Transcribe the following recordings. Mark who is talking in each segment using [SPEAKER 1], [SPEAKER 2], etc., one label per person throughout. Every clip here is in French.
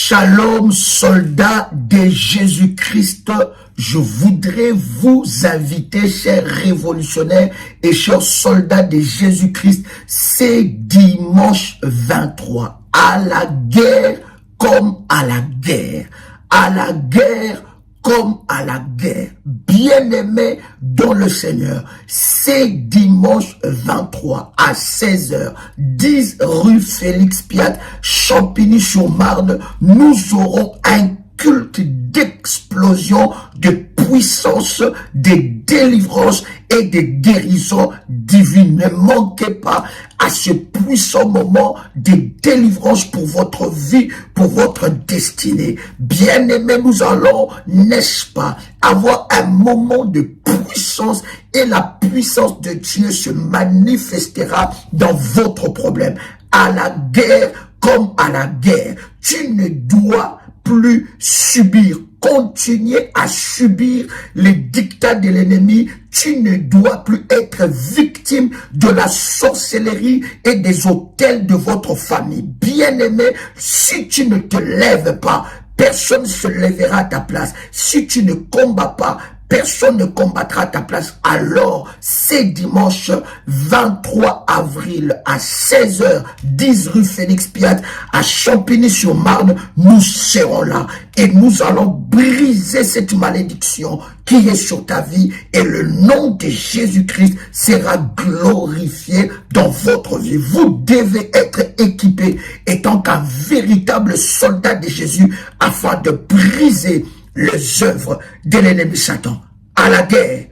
[SPEAKER 1] Shalom, soldats de Jésus-Christ. Je voudrais vous inviter, chers révolutionnaires et chers soldats de Jésus-Christ, c'est dimanche 23, à la guerre comme à la guerre, à la guerre comme à la guerre. Bien-aimés dans le Seigneur, c'est dimanche 23 à 16h, 10 rue Félix Piat, Champigny-sur-Marne, nous aurons un culte d'explosion, de puissance, de délivrance et de guérison divine. Ne manquez pas à ce puissant moment de délivrance pour votre vie, pour votre destinée. Bien-aimés, nous allons, n'est-ce pas, avoir un moment de puissance et la puissance de Dieu se manifestera dans votre problème. À la guerre comme à la guerre, tu ne dois plus subir, continuer à subir les dictats de l'ennemi. Tu ne dois plus être victime de la sorcellerie et des autels de votre famille. Bien-aimé, si tu ne te lèves pas, personne ne se lèvera à ta place. Si tu ne combats pas, personne ne combattra à ta place. Alors, c'est dimanche 23 avril à 16h, 10 rue Félix Piat, à Champigny-sur-Marne, nous serons là et nous allons briser cette malédiction qui est sur ta vie et le nom de Jésus-Christ sera glorifié dans votre vie. Vous devez être équipé étant qu'un véritable soldat de Jésus afin de briser les œuvres de l'ennemi Satan. À la guerre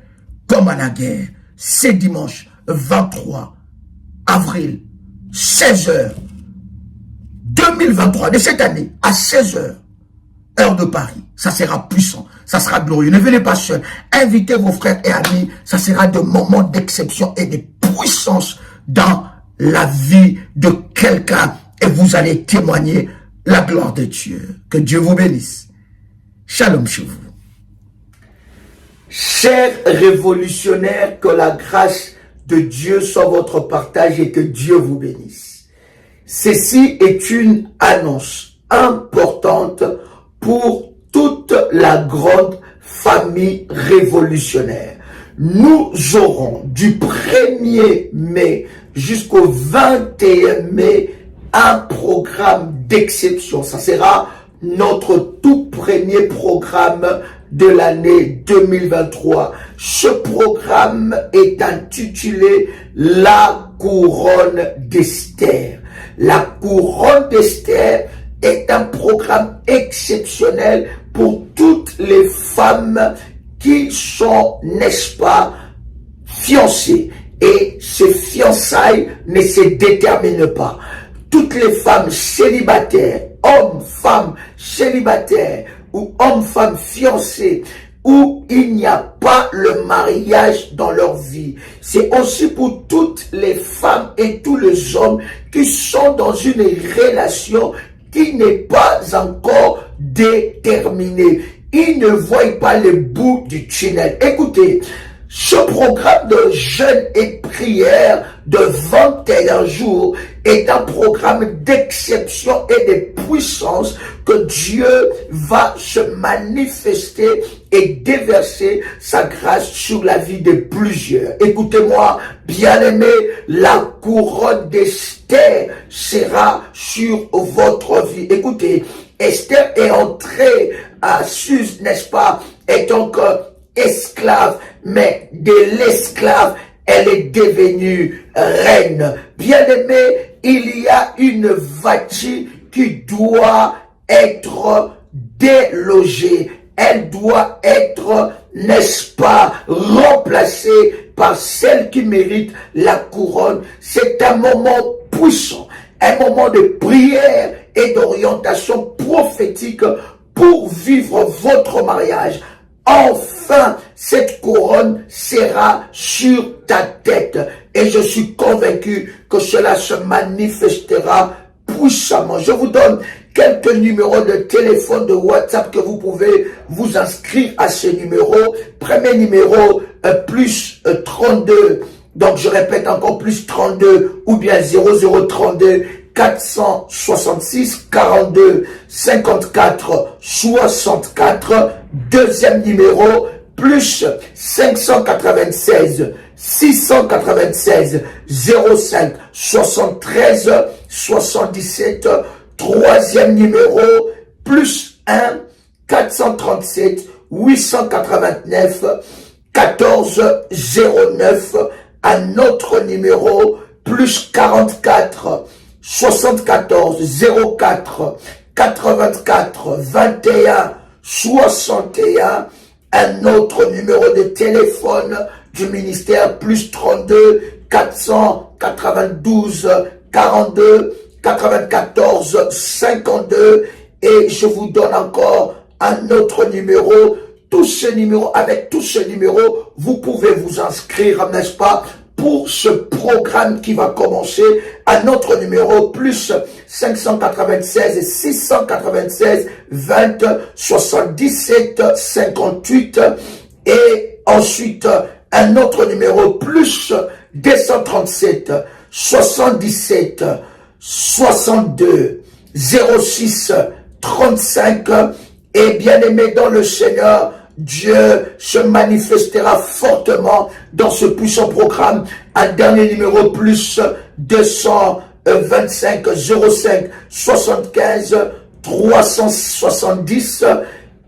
[SPEAKER 1] comme à la guerre, c'est dimanche 23 avril, 16h 2023 de cette année, à 16h, heure de Paris. Ça sera puissant, ça sera glorieux. Ne venez pas seul, invitez vos frères et amis, ça sera des moments d'exception et de puissance dans la vie de quelqu'un et vous allez témoigner la gloire de Dieu. Que Dieu vous bénisse. Shalom chez vous. Chers révolutionnaires, que la grâce de Dieu soit votre partage et que Dieu vous bénisse. Ceci est une annonce importante pour toute la grande famille révolutionnaire. Nous aurons du 1er mai jusqu'au 21 mai un programme d'exception. Ça sera notre tout premier programme de l'année 2023. Ce programme est intitulé La couronne d'Esther. La couronne d'Esther est un programme exceptionnel pour toutes les femmes qui sont, n'est-ce pas, fiancées. Et ces fiançailles ne se déterminent pas. Toutes les femmes célibataires, hommes, femmes célibataires ou hommes, femmes fiancés, où il n'y a pas le mariage dans leur vie. C'est aussi pour toutes les femmes et tous les hommes qui sont dans une relation qui n'est pas encore déterminée. Ils ne voient pas le bout du tunnel. Écoutez, ce programme de jeûne et prière de 21 jours est un programme d'exception et de puissance que Dieu va se manifester et déverser sa grâce sur la vie de plusieurs. Écoutez-moi, bien-aimés, la couronne d'Esther sera sur votre vie. Écoutez, Esther est entrée à Suse, n'est-ce pas, et donc esclave, mais de l'esclave, elle est devenue reine. Bien-aimé, il y a une Vati qui doit être délogée. Elle doit être, n'est-ce pas, remplacée par celle qui mérite la couronne. C'est un moment puissant, un moment de prière et d'orientation prophétique pour vivre votre mariage. Enfin, cette couronne sera sur ta tête. Et je suis convaincu que cela se manifestera puissamment. Je vous donne quelques numéros de téléphone, de WhatsApp que vous pouvez vous inscrire à ce numéro. Premier numéro, plus 32. Donc, je répète encore, plus 32 ou bien 0032 466 42 54 64. Deuxième numéro, plus 596 696 05 73 77. Troisième numéro, plus 1 437 889 14 09. Un autre numéro, plus 44 74 04 84 21 61. Un autre numéro de téléphone du ministère, plus 32 492 42 94 52. Et je vous donne encore un autre numéro. Avec tous ces numéros, vous pouvez vous inscrire, n'est-ce pas, pour ce programme qui va commencer. Un autre numéro, plus 596 696 20 77 58. Et ensuite, un autre numéro, plus 237 77 62 06 35. Et bien aimé dans le Seigneur, Dieu se manifestera fortement dans ce puissant programme. Un dernier numéro, plus 225 05 75 370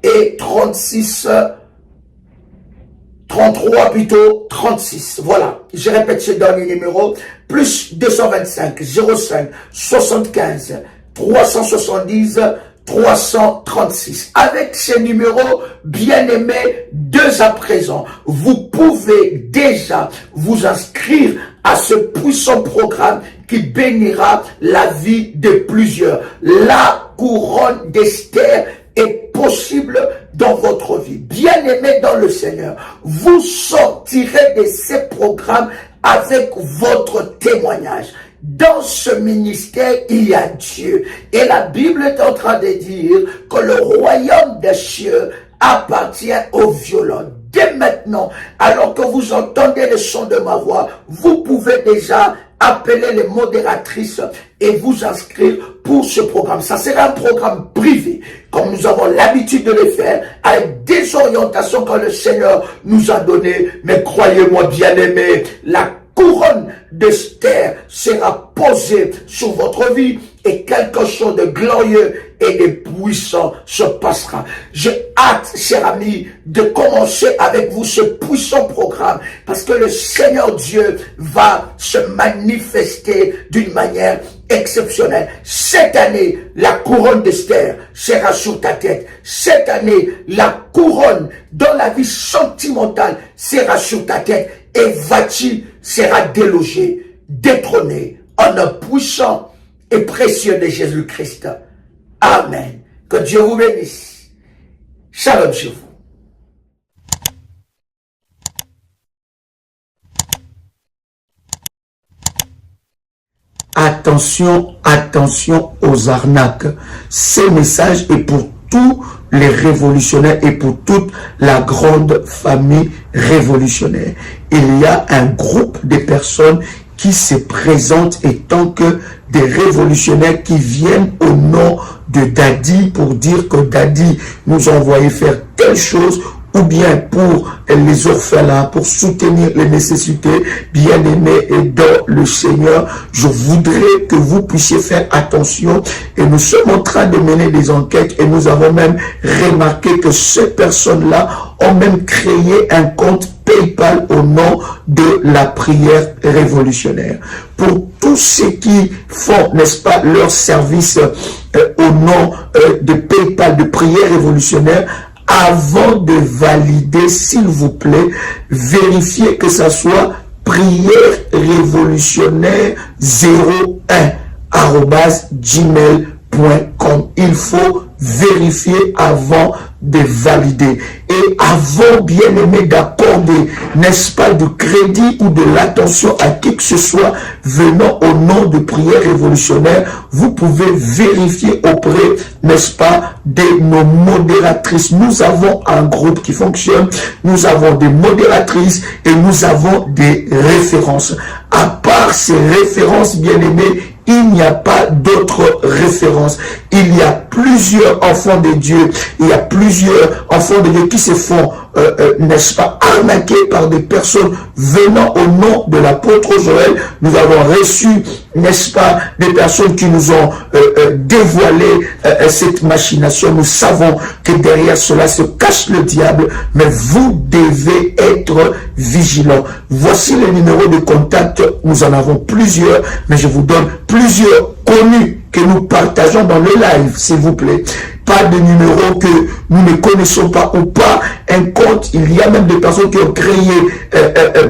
[SPEAKER 1] et 33 plutôt 36. Voilà, je répète ce dernier numéro, plus 225 05 75 370 336. Avec ces numéros, bien-aimés, dès à présent, vous pouvez déjà vous inscrire à ce puissant programme qui bénira la vie de plusieurs. La couronne d'Esther est possible dans votre vie. Bien-aimés dans le Seigneur, vous sortirez de ces programmes avec votre témoignage. Dans ce ministère, il y a Dieu. Et la Bible est en train de dire que le royaume des cieux appartient aux violents. Dès maintenant, alors que vous entendez le son de ma voix, vous pouvez déjà appeler les modératrices et vous inscrire pour ce programme. Ça sera un programme privé, comme nous avons l'habitude de le faire, avec des orientations que le Seigneur nous a données. Mais croyez-moi, bien-aimés, la couronne d'Esther sera posée sur votre vie et quelque chose de glorieux et de puissant se passera. J'ai hâte, chers amis, de commencer avec vous ce puissant programme parce que le Seigneur Dieu va se manifester d'une manière exceptionnelle. Cette année, la couronne d'Esther sera sur ta tête. Cette année, la couronne dans la vie sentimentale sera sur ta tête et Vati sera délogé, détrôné en un puissant et précieux de Jésus-Christ. Amen. Que Dieu vous bénisse. Shalom sur vous. Attention, attention aux arnaques. Ce message est pour tous les révolutionnaires et pour toute la grande famille révolutionnaire. Il y a un groupe de personnes qui se présentent étant que des révolutionnaires qui viennent au nom de Daddy pour dire que Daddy nous a envoyé faire telle chose, ou bien pour les orphelins, pour soutenir les nécessités. Bien-aimés et dans le Seigneur, je voudrais que vous puissiez faire attention. Et nous sommes en train de mener des enquêtes et nous avons même remarqué que ces personnes-là ont même créé un compte PayPal au nom de la prière révolutionnaire. Pour tous ceux qui font, n'est-ce pas, leur service au nom de PayPal, de prière révolutionnaire, avant de valider, s'il vous plaît, vérifiez que ça soit prière révolutionnaire 01@gmail.com. Il faut vérifier avant de valider. Et avant, bien aimé, d'accorder, n'est-ce pas, de crédit ou de l'attention à qui que ce soit venant au nom de prière révolutionnaire, vous pouvez vérifier auprès, n'est-ce pas, de nos modératrices. Nous avons un groupe qui fonctionne, nous avons des modératrices et nous avons des références. À part ces références, bien aimées, il n'y a pas d'autre référence. Il y a plusieurs enfants de Dieu, il y a plusieurs enfants de Dieu qui se font, n'est-ce pas, arnaqués par des personnes venant au nom de l'apôtre Joël. Nous avons reçu, n'est-ce pas, des personnes qui nous ont dévoilé cette machination. Nous savons que derrière cela se cache le diable, mais vous devez être vigilants. Voici les numéros de contact. Nous en avons plusieurs, mais je vous donne plusieurs connus que nous partageons dans le live, s'il vous plaît. Pas de numéros que nous ne connaissons pas ou pas un compte. Il y a même des personnes qui ont créé,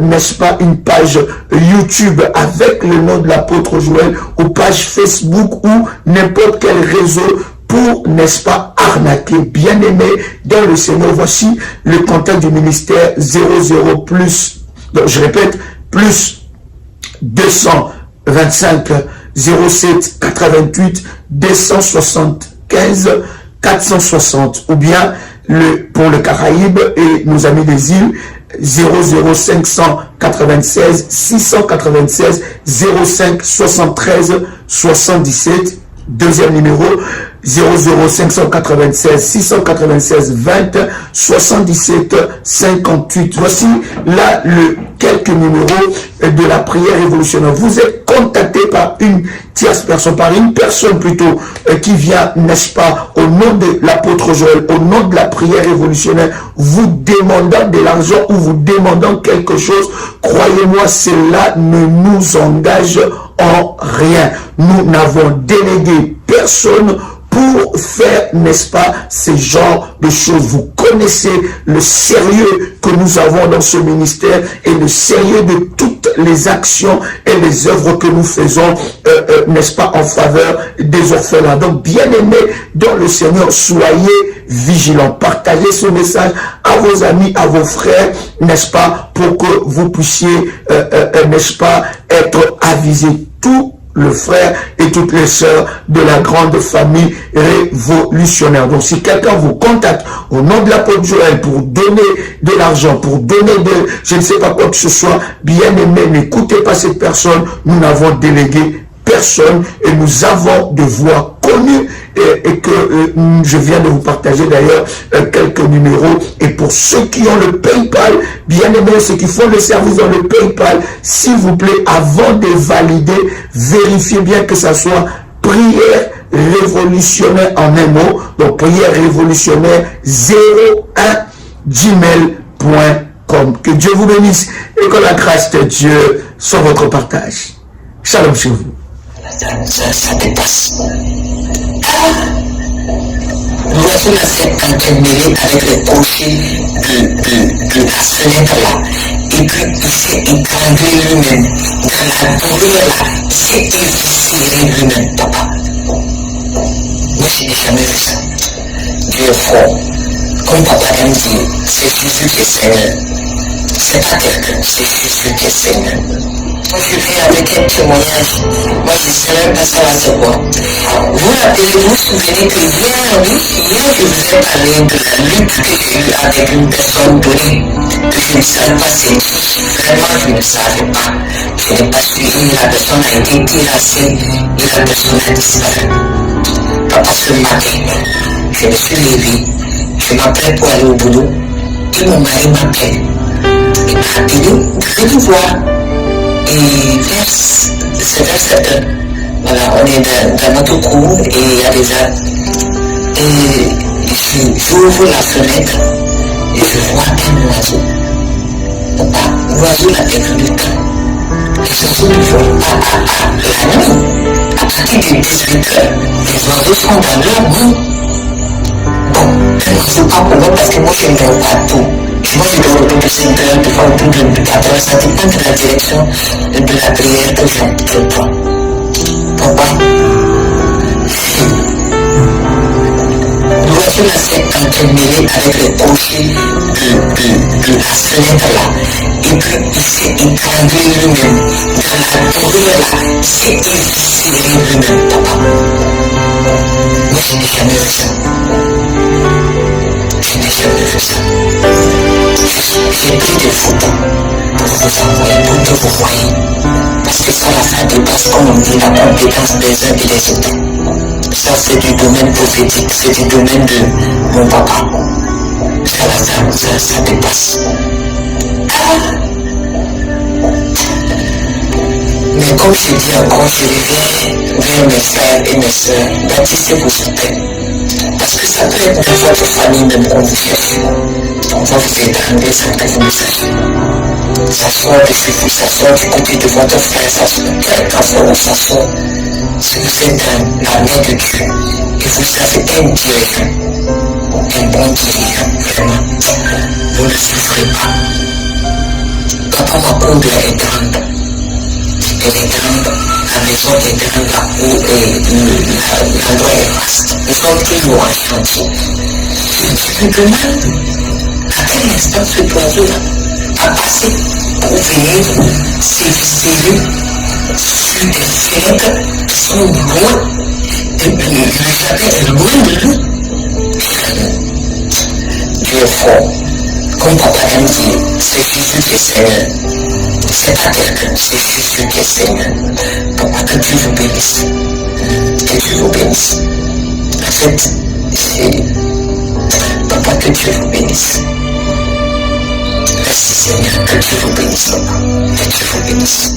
[SPEAKER 1] n'est-ce pas, une page YouTube avec le nom de l'apôtre Joël, ou page Facebook ou n'importe quel réseau pour, n'est-ce pas, arnaquer. Bien-aimé dans le Seigneur, voici le contact du ministère 00 plus, donc je répète, plus 225 07 88 275 460, ou bien pour le Caraïbe et nos amis des îles 00596 696 05 73 77. Deuxième numéro 00596 696 20 77 58. Voici là quelques numéros de la prière révolutionnaire. Vous êtes contacté par une tierce personne, par une personne plutôt qui vient, n'est-ce pas, au nom de l'apôtre Joël, au nom de la prière révolutionnaire, vous demandant de l'argent ou vous demandant quelque chose. Croyez-moi, cela ne nous engage en rien. Nous n'avons délégué personne pour faire, n'est-ce pas, ce genre de choses. Vous connaissez le sérieux que nous avons dans ce ministère et le sérieux de toutes les actions et les œuvres que nous faisons, n'est-ce pas, en faveur des orphelins. Donc, bien-aimés dans le Seigneur, soyez vigilants. Partagez ce message à vos amis, à vos frères, n'est-ce pas, pour que vous puissiez, n'est-ce pas, être avisés. Tout le frère et toutes les sœurs de la grande famille révolutionnaire. Donc, si quelqu'un vous contacte au nom de l'apôtre Joël pour donner de l'argent, pour donner de, je ne sais pas quoi que ce soit, bien aimé, n'écoutez pas cette personne. Nous n'avons délégué personne et nous avons de voix connues et que je viens de vous partager d'ailleurs quelques numéros. Et pour ceux qui ont le PayPal, bien aimés, ceux qui font le service dans le PayPal, s'il vous plaît, avant de valider, vérifiez bien que ça soit prière révolutionnaire en un mot. Donc prière révolutionnaire 01 gmail.com. Que Dieu vous bénisse et que la grâce de Dieu soit votre partage. Shalom chez vous.
[SPEAKER 2] Ça dépasse. Nous voici la fête entremêlée avec les crochets de la fenêtre là. Et puis il s'est étranglé lui-même dans la douleur là. Il s'est éviscéré lui-même, papa. Moi je n'ai jamais vu ça. Dieu est fort. Comme papa aime dire, c'est Jésus qui est Seigneur. C'est pas quelqu'un, c'est Jésus qui est Seigneur. Moi, je viens avec un témoignage. Moi, je ne sais même pas ça va c'est quoi. Vous vous souvenez que hier, je vous ai parlé de la lutte que j'ai eue avec une personne donnée, que je ne savais pas c'est qui. Vraiment, je ne savais pas. Je n'ai pas suivi, la personne a été terrassée et la personne a disparu. Papa, ce matin, je me suis levé, je m'apprête pour aller au boulot, et mon mari m'appelle. Il m'a appelé, je vais vous voir. Et c'est vers 7 heures. Voilà, on est dans notre cour et il y a des arbres. Et j'ouvre la fenêtre et je vois un oiseau. L'oiseau n'a perdu du temps. Les oiseaux ne volent pas la nuit. À partir de 18 heures, les oiseaux sont dans leur goût. Bon, je ne sais pas comment parce que moi je ne dors pas tout. Moi je dors autour de 5 heures, des fois autour de 4 heures, ça dépend de la direction de la prière que je prends. Pourquoi? Nous voici la fête entremêlée avec les crochets de la fenêtre là. Et puis il s'est étranglé lui-même dans la douleur là. Il s'est éviscéré lui-même, papa. Moi je n'ai jamais vu ça. Je n'ai jamais vu ça. J'ai pris des photos pour vous vous envoyez, pour que vous voyez. Parce que ça dépasse, comme on dit, la compétence des uns et des autres. Ça, c'est du domaine prophétique, c'est du domaine de mon papa. Ça dépasse. Mais comme je dis encore, je reviens vers mes frères et mes soeurs, bâtissez vos hôtels. Parce que ça peut être dans votre famille même qu'on vous cherche. On va vous étreindre sans que vous ne sachiez. Ça sort de chez vous, ça sort du côté de votre frère, ça sort quelque fois où ça sort. Si vous êtes dans la main de Dieu, et vous avez un dirigeant, un bon dirigeant, vraiment, vous ne souffrez pas. Papa Macondo est grande. Elle est grande, la maison est grande, l'endroit est vaste. Nous sommes toujours en chantier. Je me demande à quel instant ce oiseau-là a passé pour venir s'élever sur des fêtes qui sont loin, et puis le jardin est loin de lui. Dieu est fort. Comme papa aime dire, c'est Jésus qui est Seigneur. C'est pas quelqu'un, c'est Jésus qui est Seigneur. Papa, que Dieu vous bénisse. Que Dieu vous bénisse. En fait, c'est... Papa, que Dieu vous bénisse. Merci Seigneur, que Dieu vous bénisse, papa. Que Dieu vous bénisse.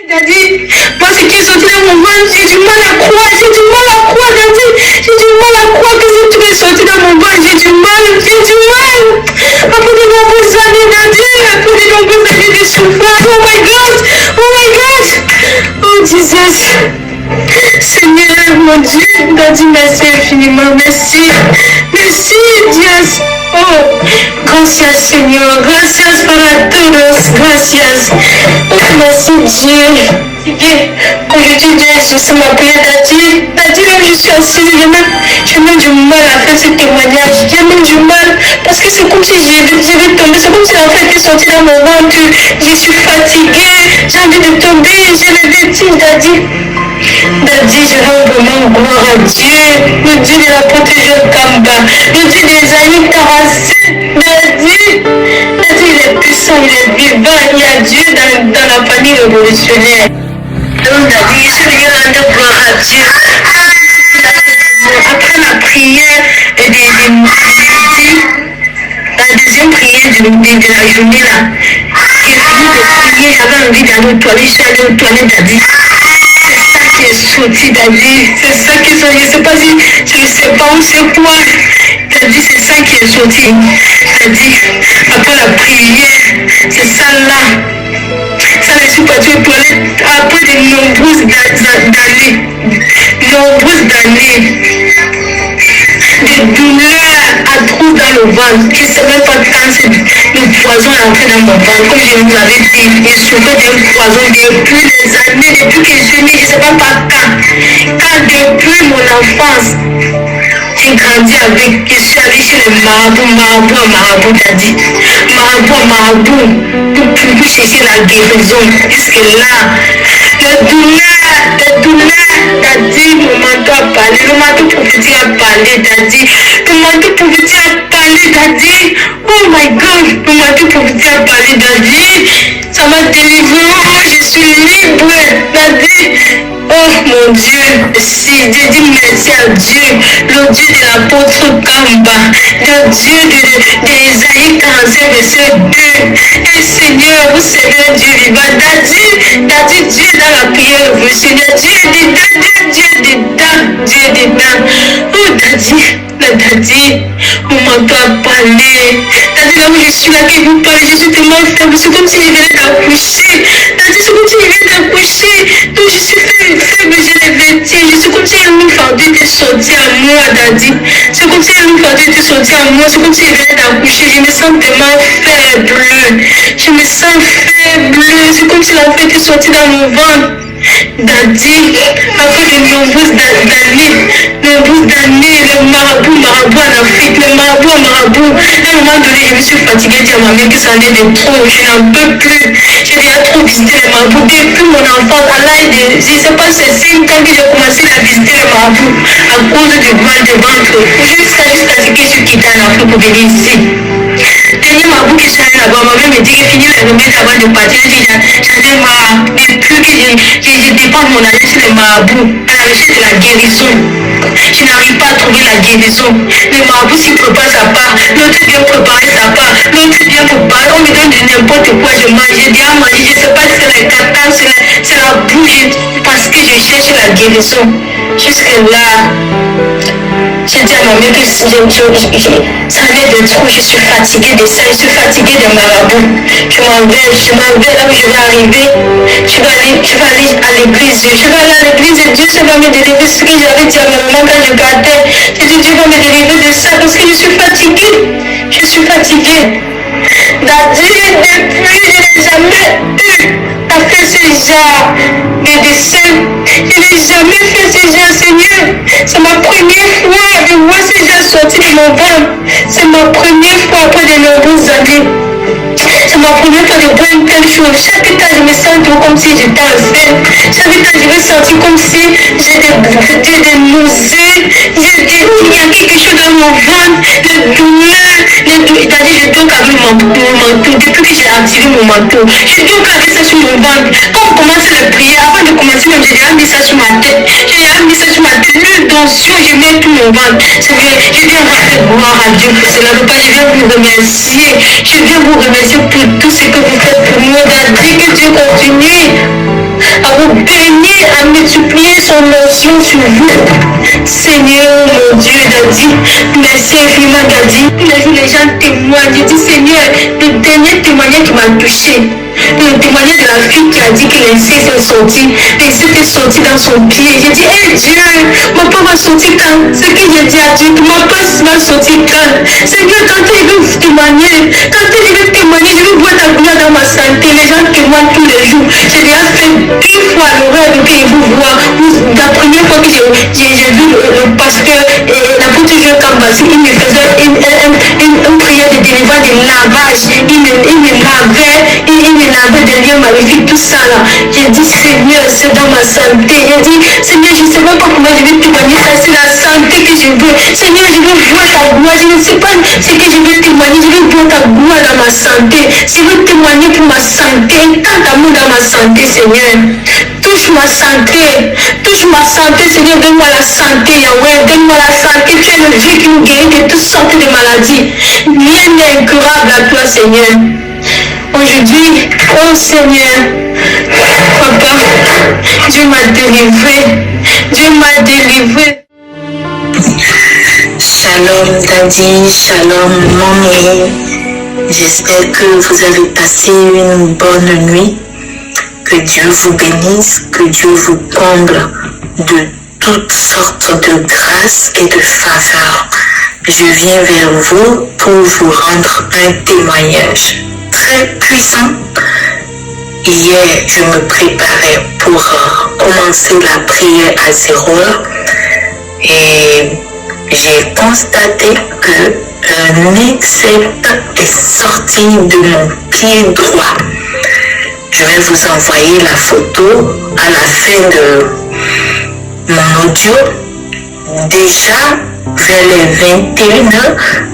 [SPEAKER 3] Daddy, moi ce qui est sorti dans mon ventre, j'ai du mal à croire, Daddy. J'ai du mal à croire que ce truc est sorti dans mon ventre, j'ai du mal. Après de nombreuses années, Daddy, après de nombreuses années de souffrance, oh my God, oh Jesus. Seigneur, mon Dieu, Daddy, merci infiniment, merci, Dieu. Oh, gracias Señor, gracias para todos, gracias. Oh, merci Dieu. Aujourd'hui, Dieu, je ma prière, Daddy, même je suis assise, j'ai même du mal à faire ce témoignage, j'ai même du mal, parce que c'est comme si je vais tomber, c'est comme si l'enfant était sorti dans mon ventre, je suis fatiguée, j'ai envie de tomber, j'ai le vertige, Daddy, je rends vraiment gloire à Dieu, le Dieu de la protection Kamba, le Dieu des amis Tarassi, Daddy, il est puissant, il est vivant, il y a Dieu dans la famille révolutionnaire. Donc, Daddy, je suis venu rendre gloire à Dieu. Après la prière de midi, la deuxième prière de la journée là, j'ai fini de prier, j'avais envie d'aller aux toilettes, je suis allée aux toilettes, Daddy. C'est ça qui est sorti, Daddy. C'est ça qui est sorti. Je ne sais pas si, je ne sais pas où c'est quoi. Daddy, c'est ça qui est sorti. Daddy, après la prière, c'est ça là. Ça, je suis partie aux toilettes après de nombreuses années. Des douleurs atroces dans le ventre. Je ne sais même pas quand le poison est entré dans mon ventre. Comme je vous l'avais dit, j'ai souffert d'un poison depuis les années, depuis que je suis née, je ne sais pas quand. Depuis mon enfance, j'ai grandi avec, je suis allée chez les marabouts, Daddy. Marabout, pour chercher la guérison. Puisque là, les douleurs, Daddy, mon manteau a parlé, le manteau prophétique a parlé, Daddy. Le manteau prophétique a parlé, Daddy. Oh my God, le manteau prophétique a parlé, Daddy. Ça m'a délivré, je suis libre, Daddy. Oh mon Dieu, si j'ai dit merci à Dieu, le Dieu de l'apôtre Kamba, le Dieu d'Ésaïe 45, verset 2. Et Seigneur, vous savez un Dieu vivant. Daddy, Dieu dans la prière, le Seigneur, Dieu est dedans. Oh Daddy, mon manteau a parlé. Daddy, là où je suis là, que vous parlez, je suis tellement faible, c'est comme si je venais d'accoucher. Daddy, c'est comme si je venais d'accoucher. Donc je suis faible, j'ai les vertiges. C'est comme si un loup fardeau était sorti à moi, Daddy. C'est comme si un loup fardeau était sorti à moi. C'est comme si je venais d'accoucher. Je me sens tellement faible. C'est comme si l'enfant était sorti dans mon ventre. Daddy, après de nombreuses années, nombreuses d'années, le marabout en Afrique, le marabout. À un moment donné, je me suis fatiguée de dire à ma mère que ça en est de trop, je n'en peux plus. J'ai déjà trop visité les marabouts. Depuis mon enfance, à l'âge de, je ne sais pas, c'est 5 ans que j'ai commencé à visiter les marabouts à cause du mal de ventre. Jusqu'à ce que je suis quittée en Afrique pour venir ici. Dernier marabout que je suis allée là-bas, ma mère me dit que fini les remèdes avant de partir. J'en ai marre. Depuis que je dépense mon argent sur les marabouts à la recherche de la guérison. Je n'arrive pas à trouver la guérison. Le marabout s'y prépare sa part, l'autre vient préparer sa part, l'autre vient préparer. On me donne de n'importe quoi, je mange, j'ai bien mangé, je ne sais pas si c'est les catas, c'est la bouche, parce que je cherche la guérison. Jusque là, j'ai dit à ma mère que ça allait de trop, je suis fatiguée de ça, je suis fatiguée des marabouts. Je m'en vais là où je vais arriver. Je vais aller à l'église, je vais aller à l'église et Dieu va me délivrer ce que j'avais dit à ma maman quand je gardais. J'ai dit Dieu va me délivrer de ça parce que je suis fatiguée. Je suis fatiguée. Depuis, je n'ai jamais eu à faire ce genre de dessin. Je n'ai jamais fait ce genre, Seigneur. C'est ma première fois de voir ce genre sortir de mon ventre. C'est ma première fois après de nombreuses années. C'est ma première fois de voir une telle chose. Chaque temps, je me sens comme si j'étais enceinte. Chaque temps, je me sens comme si j'ai des nausées. Il y a quelque chose dans mon ventre, des douleurs. C'est-à-dire, je dois avec mon manteau. Depuis que j'ai activé mon manteau, je dois avec ça sur mon ventre. Quand on commence à prier, avant de commencer, même, j'ai déjà mis ça sur ma tête. J'ai déjà mis ça sur ma tête. L'huile d'onction, je mets tout mon ventre. C'est vrai, je viens rendre gloire à Dieu pour cela. Papa, je viens vous remercier. Je viens vous remercier pour tout ce que vous faites pour nous. Daddy, que Dieu continue à vous bénir, à multiplier son onction sur vous. Seigneur, mon Dieu, Daddy, merci infiniment, Daddy. Tous les jours, les gens témoignent. Je dis, Seigneur, le dernier témoignage qui m'a touché, le témoignage de la fille qui a dit que l'inceste est sorti, l'inceste est sorti dans son pied. J'ai dit, hey Dieu, mon père va sortir quand? Ce que j'ai dit à Dieu, mon père va sortir quand? Seigneur, quand il veut témoigner, je veux voir ta gloire dans ma santé. Les gens témoignent tous les jours. J'ai déjà fait 2 fois le rêve que je vous vois. La première fois que j'ai vu le pasteur, l'apôtre Jean Kambasi, il me faisait une prière de délivrance, de lavage. Il me lavait des lieux magnifiques, tout ça là. J'ai dit, Seigneur, c'est dans ma santé. J'ai dit, Seigneur, je ne sais même pas comment je vais témoigner ça. C'est la santé que je veux. Seigneur, je veux voir ta gloire. Je ne sais pas ce que je veux témoigner. Je veux voir ta gloire dans ma santé. Je veux témoigner pour ma santé. Tant d'amour dans ma santé, Seigneur. Touche ma santé, Seigneur, donne-moi la santé, Yahweh, donne-moi la santé, tu es le Dieu qui nous guérit de toutes sortes de maladies. Rien n'est incurable à toi, Seigneur. Aujourd'hui, oh Seigneur, Papa, Dieu m'a délivré.
[SPEAKER 2] Shalom Daddy, shalom Mommy. J'espère que vous avez passé une bonne nuit. Que Dieu vous bénisse, que Dieu vous comble de toutes sortes de grâces et de faveurs. Je viens vers vous pour vous rendre un témoignage très puissant. Hier, je me préparais pour commencer la prière à 0h et j'ai constaté que un except est sorti de mon pied droit. Je vais vous envoyer la photo à la fin de mon audio. Déjà, vers les 21h,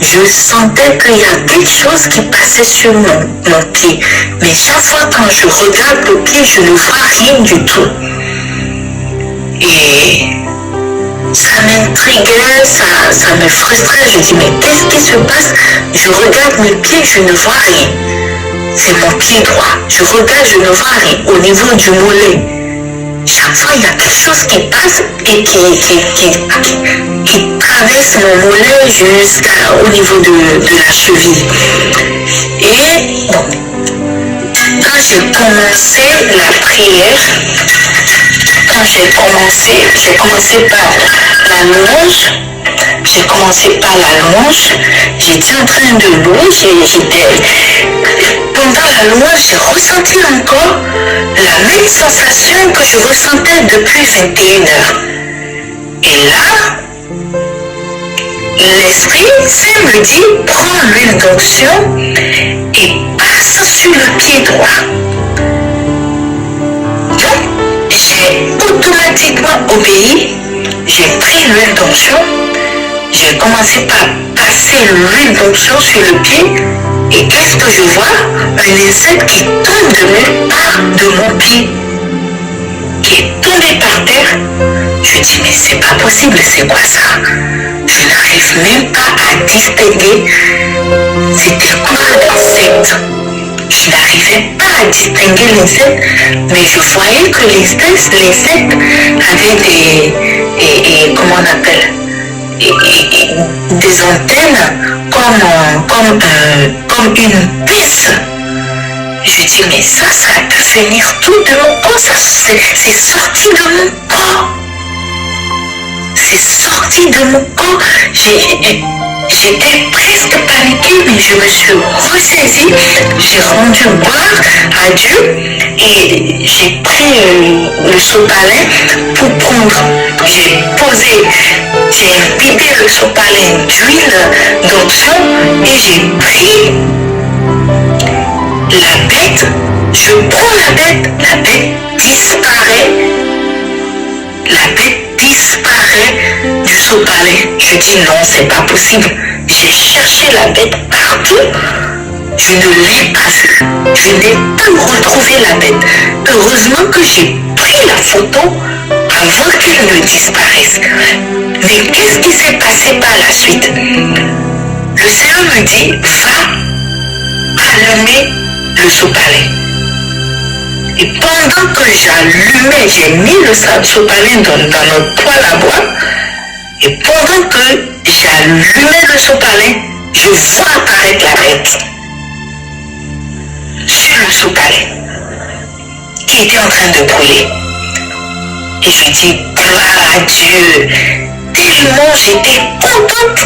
[SPEAKER 2] je sentais qu'il y a quelque chose qui passait sur mon pied. Mais chaque fois quand je regarde le pied, je ne vois rien du tout. Et ça m'intriguait, ça me frustrait. Je dis, mais qu'est-ce qui se passe? Je regarde mes pieds, je ne vois rien. C'est mon pied droit. Je regarde, je ne vois rien. Au niveau du mollet, chaque fois, il y a quelque chose qui passe et qui traverse mon mollet jusqu'au niveau de la cheville. Et bon, quand j'ai commencé la prière, j'ai commencé par la louange. J'étais en train de louer, pendant la louange, j'ai ressenti encore la même sensation que je ressentais depuis 21h. Et là, l'esprit Saint me dit, prends l'huile d'onction et passe sur le pied droit. Donc, j'ai automatiquement obéi, j'ai pris l'huile d'onction, j'ai commencé par passer l'huile d'onction sur le pied, et qu'est-ce que je vois? Un insecte qui tombe de nulle part de mon pied, qui est tombé par terre. Je dis, mais c'est pas possible, c'est quoi ça? Je n'arrive même pas à distinguer c'était quoi l'insecte. Je n'arrivais pas à distinguer l'insecte, mais je voyais que l'insecte avait comment on appelle, des antennes comme une pisse. Je dis, mais ça a pu venir tout de mon corps, c'est sorti de mon corps. C'est sorti de mon corps. J'étais presque paniquée, mais je me suis ressaisie. J'ai rendu gloire à Dieu et j'ai pris le sopalin pour prendre. J'ai imbibé le sopalin d'huile d'onction et j'ai pris la bête. Je prends la bête disparaît. La bête disparaît du sopalin. Je dis non, c'est pas possible. J'ai cherché la bête partout. Je ne l'ai pas vue. Je n'ai pas retrouvé la bête. Heureusement que j'ai pris la photo avant qu'elle ne disparaisse. Mais qu'est-ce qui s'est passé par la suite? Le Seigneur me dit, va allumer le sopalin. Et pendant que j'allumais, j'ai mis le sopalin dans notre poêle à bois. Et pendant que j'allumais le sopalin, je vois apparaître la bête sur le sopalin qui était en train de brûler. Et je dis, gloire à Dieu, tellement j'étais contente.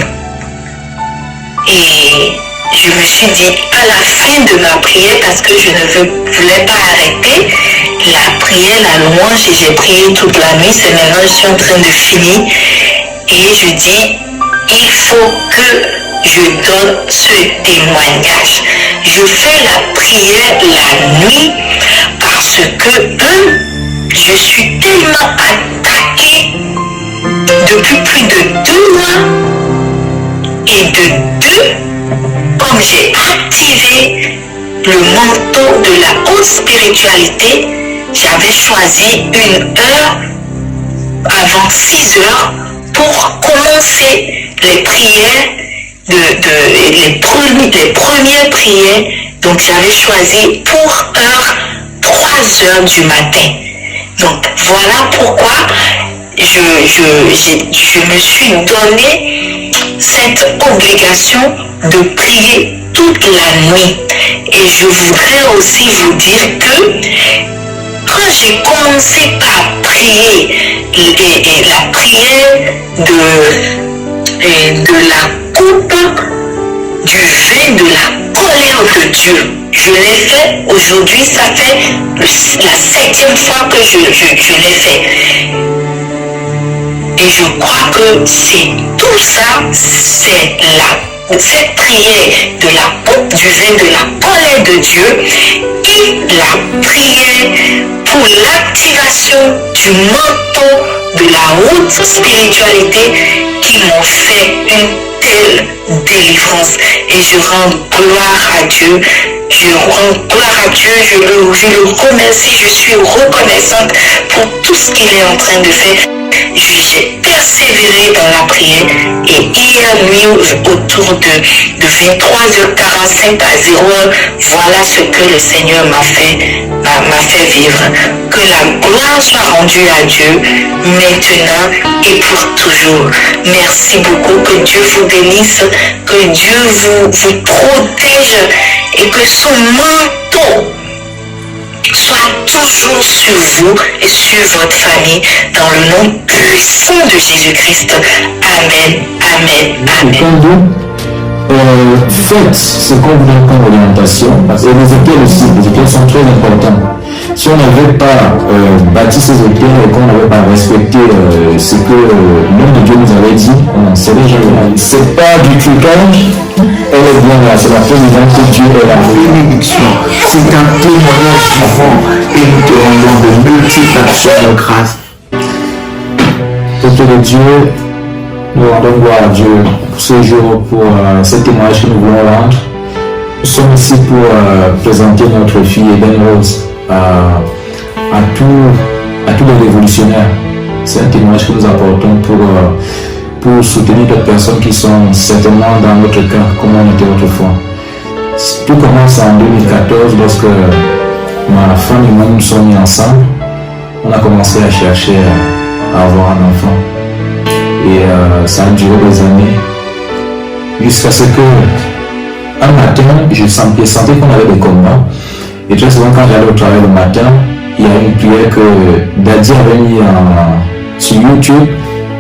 [SPEAKER 2] Et je me suis dit, à la fin de ma prière, parce que je ne voulais pas arrêter la prière, la louange, et j'ai prié toute la nuit, c'est maintenant je suis en train de finir, et je dis, il faut que je donne ce témoignage. Je fais la prière la nuit, parce que, je suis tellement attaquée depuis plus de 2 mois, et de 2, comme j'ai activé le manteau de la haute spiritualité, j'avais choisi 1 heure avant 6 heures pour commencer les prières, les premières prières. Donc j'avais choisi pour heure 3 heures du matin. Donc voilà pourquoi je me suis donné cette obligation de prier toute la nuit. Et je voudrais aussi vous dire que quand j'ai commencé par prier la prière de la coupe du vin de la colère de Dieu, je l'ai fait aujourd'hui, ça fait la 7e fois que je l'ai fait. Et je crois que c'est tout ça, c'est cette prière de la coupe du vin de la colère de Dieu et la prière pour l'activation du manteau de la haute spiritualité qui m'ont fait une telle délivrance. Et je rends gloire à Dieu. Je rends gloire à Dieu, je le remercie, je suis reconnaissante pour tout ce qu'il est en train de faire. J'ai persévéré dans la prière et hier nuit autour de 23h45 à 0h, voilà ce que le Seigneur m'a fait vivre. Que la gloire soit rendue à Dieu maintenant et pour toujours. Merci beaucoup, que Dieu vous bénisse, que Dieu vous protège et que son manteau soit toujours sur vous et sur votre famille, dans le nom puissant de Jésus-Christ. Amen, amen, amen.
[SPEAKER 4] faites ce qu'on vous donne comme orientation, parce que les équipes aussi, les équipes sont très importantes. Si on n'avait pas bâti ces équipes et qu'on n'avait pas respecté ce que l'homme de Dieu nous avait dit, on n'en serait jamais là. C'est pas du trucage, elle est bien là, c'est la présidente que Dieu est là.
[SPEAKER 1] Bénédiction, c'est un témoignage vivant et nous te rendons de multiples actions de grâce.
[SPEAKER 4] Peuple de Dieu, nous rendons gloire à Dieu pour ce jour, pour ce témoignage que nous voulons rendre. Nous sommes ici pour présenter notre fille Eden Rose à tous les révolutionnaires. C'est un témoignage que nous apportons pour soutenir d'autres personnes qui sont certainement dans notre cas, comme on était autrefois. Tout commence en 2014 lorsque ma femme et moi nous sommes mis ensemble. On a commencé à chercher à avoir un enfant. Et ça a duré des années. Jusqu'à ce que, un matin, je sentais qu'on avait des combats. Et très souvent, quand j'allais au travail le matin, il y a une prière que Daddy avait mis sur YouTube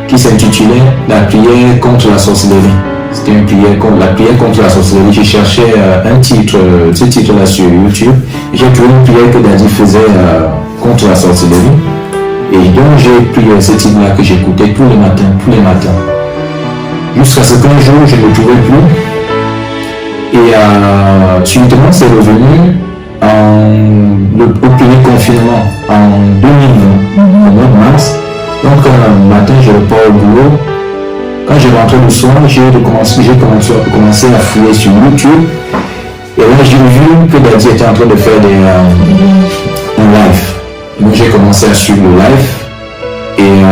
[SPEAKER 4] qui s'intitulait La prière contre la sorcellerie. C'était une prière contre la prière contre la sorcellerie. J'ai cherché un titre, ce titre-là sur YouTube. J'ai trouvé une prière que Daddy faisait contre la sorcellerie. Et donc j'ai pris ce titre-là que j'écoutais tous les matins. Jusqu'à ce qu'un jour je ne le trouvais plus. Et subitement c'est revenu au premier confinement en 2020, au mois de mars. Donc un matin je repars au boulot. Quand je rentrais le soir, j'ai commencé à fouiller sur YouTube. Et là j'ai vu que Daddy était en train de faire un live. Donc j'ai commencé à suivre le live et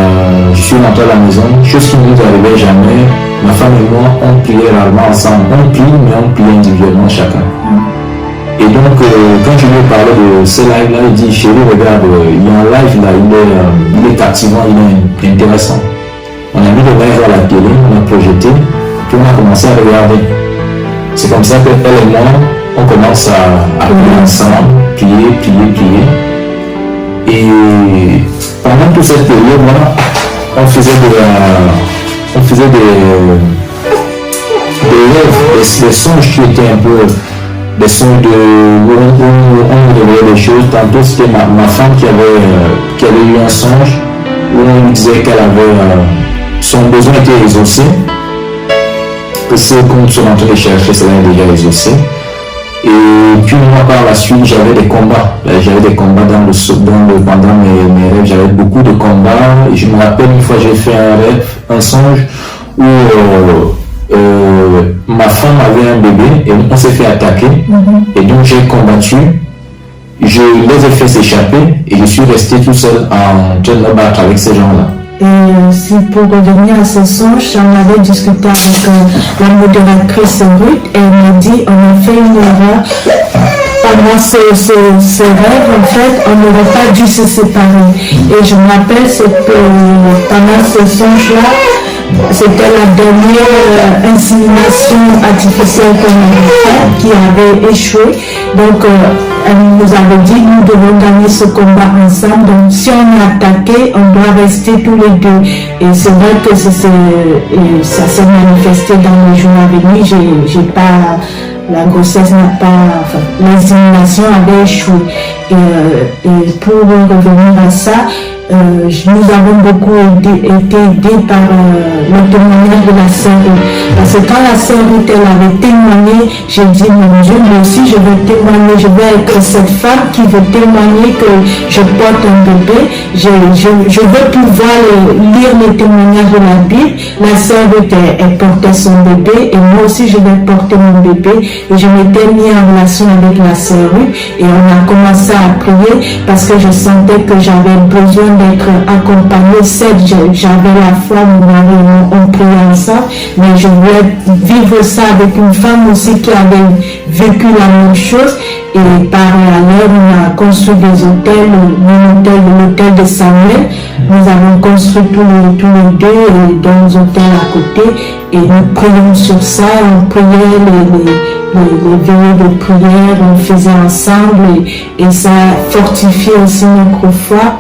[SPEAKER 4] je suis rentré à la maison, chose qui ne nous arrivait jamais. Ma femme et moi, on priait rarement ensemble. On prie, mais on prie individuellement chacun. Et donc quand je lui ai parlé de ce live-là, il dit chérie, regarde, il y a un live là, il est captivant, il est intéressant. On a mis le live à la télé, on a projeté, puis on a commencé à regarder. C'est comme ça qu'elle et moi, on commence à prier ensemble, prier. Et pendant toute cette période-là, on faisait des rêves, des songes qui étaient un peu des songes où on voyait des choses. Tantôt c'était ma femme qui avait eu un songe où on lui disait qu'elle avait son besoin était exaucé, que ce qu'on se en train de chercher, ça l'avait déjà exaucé. Et puis moi par la suite j'avais des combats pendant mes rêves, j'avais beaucoup de combats. Et je me rappelle une fois j'ai fait un rêve, un songe où ma femme avait un bébé et on s'est fait attaquer. Et donc j'ai combattu, je les ai fait s'échapper et je suis resté tout seul en train de me battre avec ces gens-là.
[SPEAKER 5] Et aussi pour revenir à ce songe, j'en avais discuté avec la modératrice Ruth et elle m'a dit on a fait une erreur. Pendant ce rêve, en fait, on n'aurait pas dû se séparer. Et je me rappelle que pendant ce songe-là, c'était la dernière insémination artificielle qu'on avait faite qui avait échoué. Donc, elle nous avait dit nous devons gagner ce combat ensemble. Donc, si on est attaqué, on doit rester tous les deux. Et c'est vrai que ça s'est manifesté dans les jours à venir. La grossesse n'a pas, l'insémination avait échoué. Et pour revenir à ça, nous avons beaucoup été aidés par le témoignage de la sœur Ruth. Parce que quand la sœur Ruth avait témoigné, j'ai dit mon Dieu, moi aussi je vais témoigner, je vais être cette femme qui veut témoigner que je porte un bébé. Je veux pouvoir lire les témoignages de la Bible. La sœur Ruth, elle portait son bébé et moi aussi je vais porter mon bébé. Et je m'étais mis en relation avec la sœur Ruth et on a commencé à prier parce que je sentais que j'avais besoin d'être accompagnée. Certes, j'avais la foi, mon mari et moi, on priait ensemble, mais je voulais vivre ça avec une femme aussi qui avait vécu la même chose. Et par ailleurs, on a construit des hôtels, mon hôtel, l'hôtel de Samuel. Nous avons construit tous les deux dans un hôtel à côté et nous prions sur ça, on priait les veillées de prière, on faisait ensemble et ça fortifiait aussi notre foi.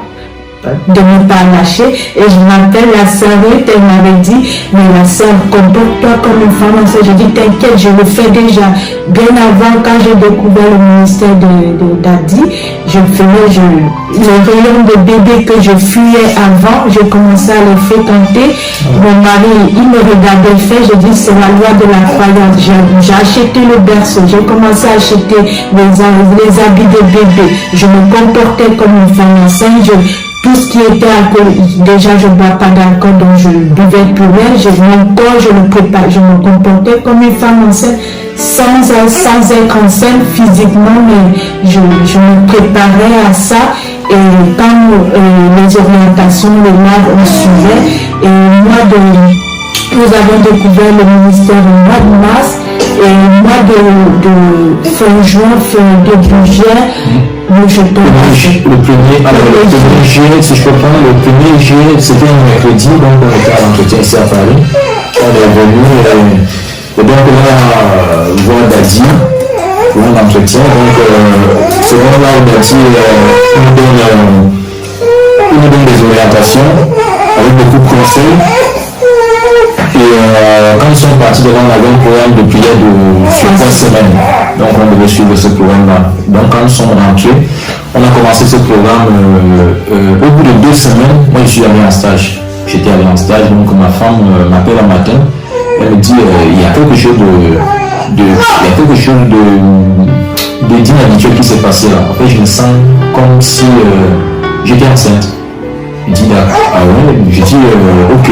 [SPEAKER 5] de ne pas lâcher. Et je m'appelle la sœur Ruth, elle m'avait dit, mais la sœur, comporte-toi comme une femme enceinte. Je dis, t'inquiète, je le fais déjà. Bien avant, quand j'ai découvert le ministère d'Adi, les rayons de bébé que je fuyais avant, j'ai commencé à les fréquenter. Mon mari, il me regardait faire, je dis, c'est la loi de la croyance. J'ai acheté le berceau, j'ai commencé à acheter les habits de bébé. Je me comportais comme une femme enceinte. Tout ce qui était alcool, déjà je ne bois pas d'alcool, donc je buvais plus rien. Mon corps, je me comportais comme une femme enceinte, sans être enceinte physiquement, mais je me préparais à ça. Et quand les orientations, les mois, on suivait, et nous avons découvert le ministère au mois de mars, et au mois de fin juin, début juin, le
[SPEAKER 4] 1er juillet, si je peux prendre, le 1er juillet, c'était un mercredi, donc on était à l'entretien ici à Paris. On est venu, et donc on a voir Dadi pour un entretien. Donc, c'est vraiment là où Dadi nous donne des orientations avec beaucoup de conseils. Et quand ils sont partis devant, on avait un programme de prière sur 3 semaines. Donc on devait suivre ce programme-là. Donc quand ils sont rentrés, on a commencé ce programme. Au bout de 2 semaines, moi je suis allé en stage. J'étais allé en stage, donc ma femme m'appelle un matin. Elle me dit il y a quelque chose de d'inhabituel qui s'est passé là. En fait, je me sens comme si j'étais enceinte. Je dis ah ouais, je dis ok.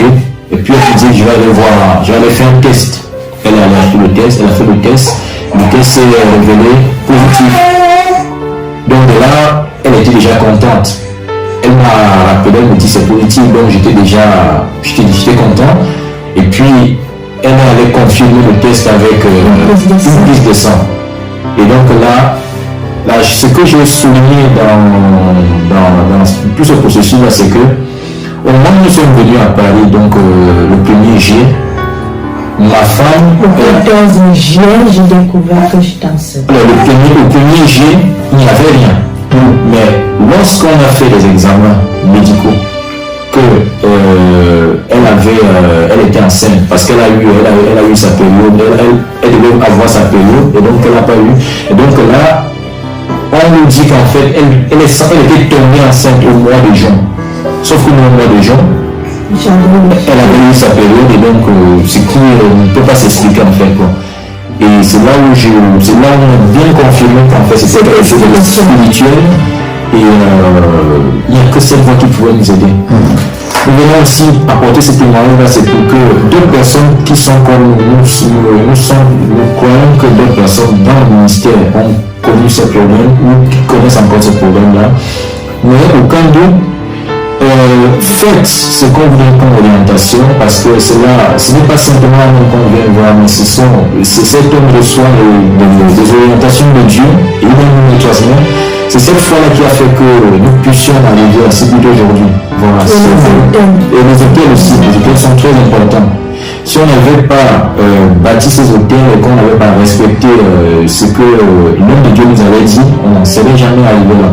[SPEAKER 4] Et puis elle me dit je vais aller faire un test. Elle est allée acheter le test, elle a fait le test s'est révélé positif. Donc de là, elle était déjà contente. Elle m'a rappelé, elle me dit c'est positif, donc j'étais content. Et puis elle allait confirmer le test avec une prise de sang. Et donc là, ce que j'ai souligné dans tout ce processus là, c'est que au moment où nous sommes venus à Paris, donc le 1er juillet, ma femme...
[SPEAKER 5] Le 14 juillet, j'ai découvert que j'étais enceinte.
[SPEAKER 4] Alors, le 1er juillet, il n'y avait rien. Mais lorsqu'on a fait les examens médicaux, elle était enceinte parce qu'elle a eu sa période, elle devait avoir sa période, et donc elle n'a pas eu. Et donc là, on nous dit qu'en fait, elle était tombée enceinte au mois de juin. Sauf que au mois de juin, elle avait eu sa période, et donc ce qui ne peut pas s'expliquer en fait. Quoi. Et c'est là où on a bien confirmé qu'en fait c'était quelque chose de spirituel, et il n'y a que cette voix qui pouvait nous aider. Nous venons aussi apporter ce témoignage là, c'est pour que d'autres personnes qui sont comme nous croyons que d'autres personnes dans le ministère ont connu ces problèmes ou qui connaissent encore ces problèmes là. Mais aucun doute, faites ce qu'on vous donne comme orientation, parce que ce n'est pas simplement un homme qu'on vient voir, mais c'est cet homme reçoit des orientations de Dieu et il donne une nettoiement. C'est cette foi-là qui a fait que nous puissions arriver à ce but d'aujourd'hui. Voilà. Et les hôtels aussi, les hôtels sont très importants. Si on n'avait pas bâti ces hôtels et qu'on n'avait pas respecté ce que l'homme de Dieu nous avait dit, on n'en serait jamais arrivé là.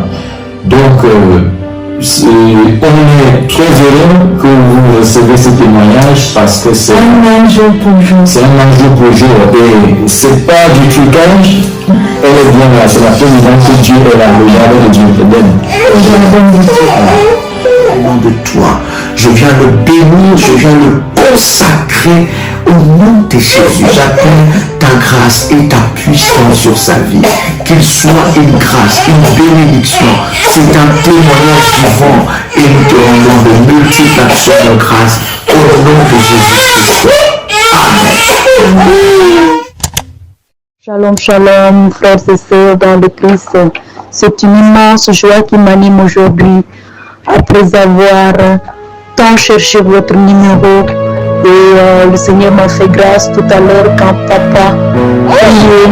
[SPEAKER 4] Donc, on est très heureux que vous recevez ce témoignage parce que c'est
[SPEAKER 5] un ange pour jour.
[SPEAKER 4] C'est un ange pour jour. Et c'est pas du trucage. Elle est bien là. C'est la présidente que Dieu est là. Le jardin de Dieu.
[SPEAKER 1] Au nom de toi, je viens le bénir, je viens le consacrer au nom de Jésus. J'appelle ta grâce et ta puissance sur sa vie. Qu'il soit une grâce, une bénédiction. C'est un témoignage vivant et nous te rendons de multiples actions de grâce au nom de Jésus-Christ. Amen.
[SPEAKER 6] Shalom, shalom, frères et sœurs dans le Christ. C'est une immense joie qui m'anime aujourd'hui après avoir tant cherché votre numéro. Et le Seigneur m'a fait grâce tout à l'heure quand papa priait,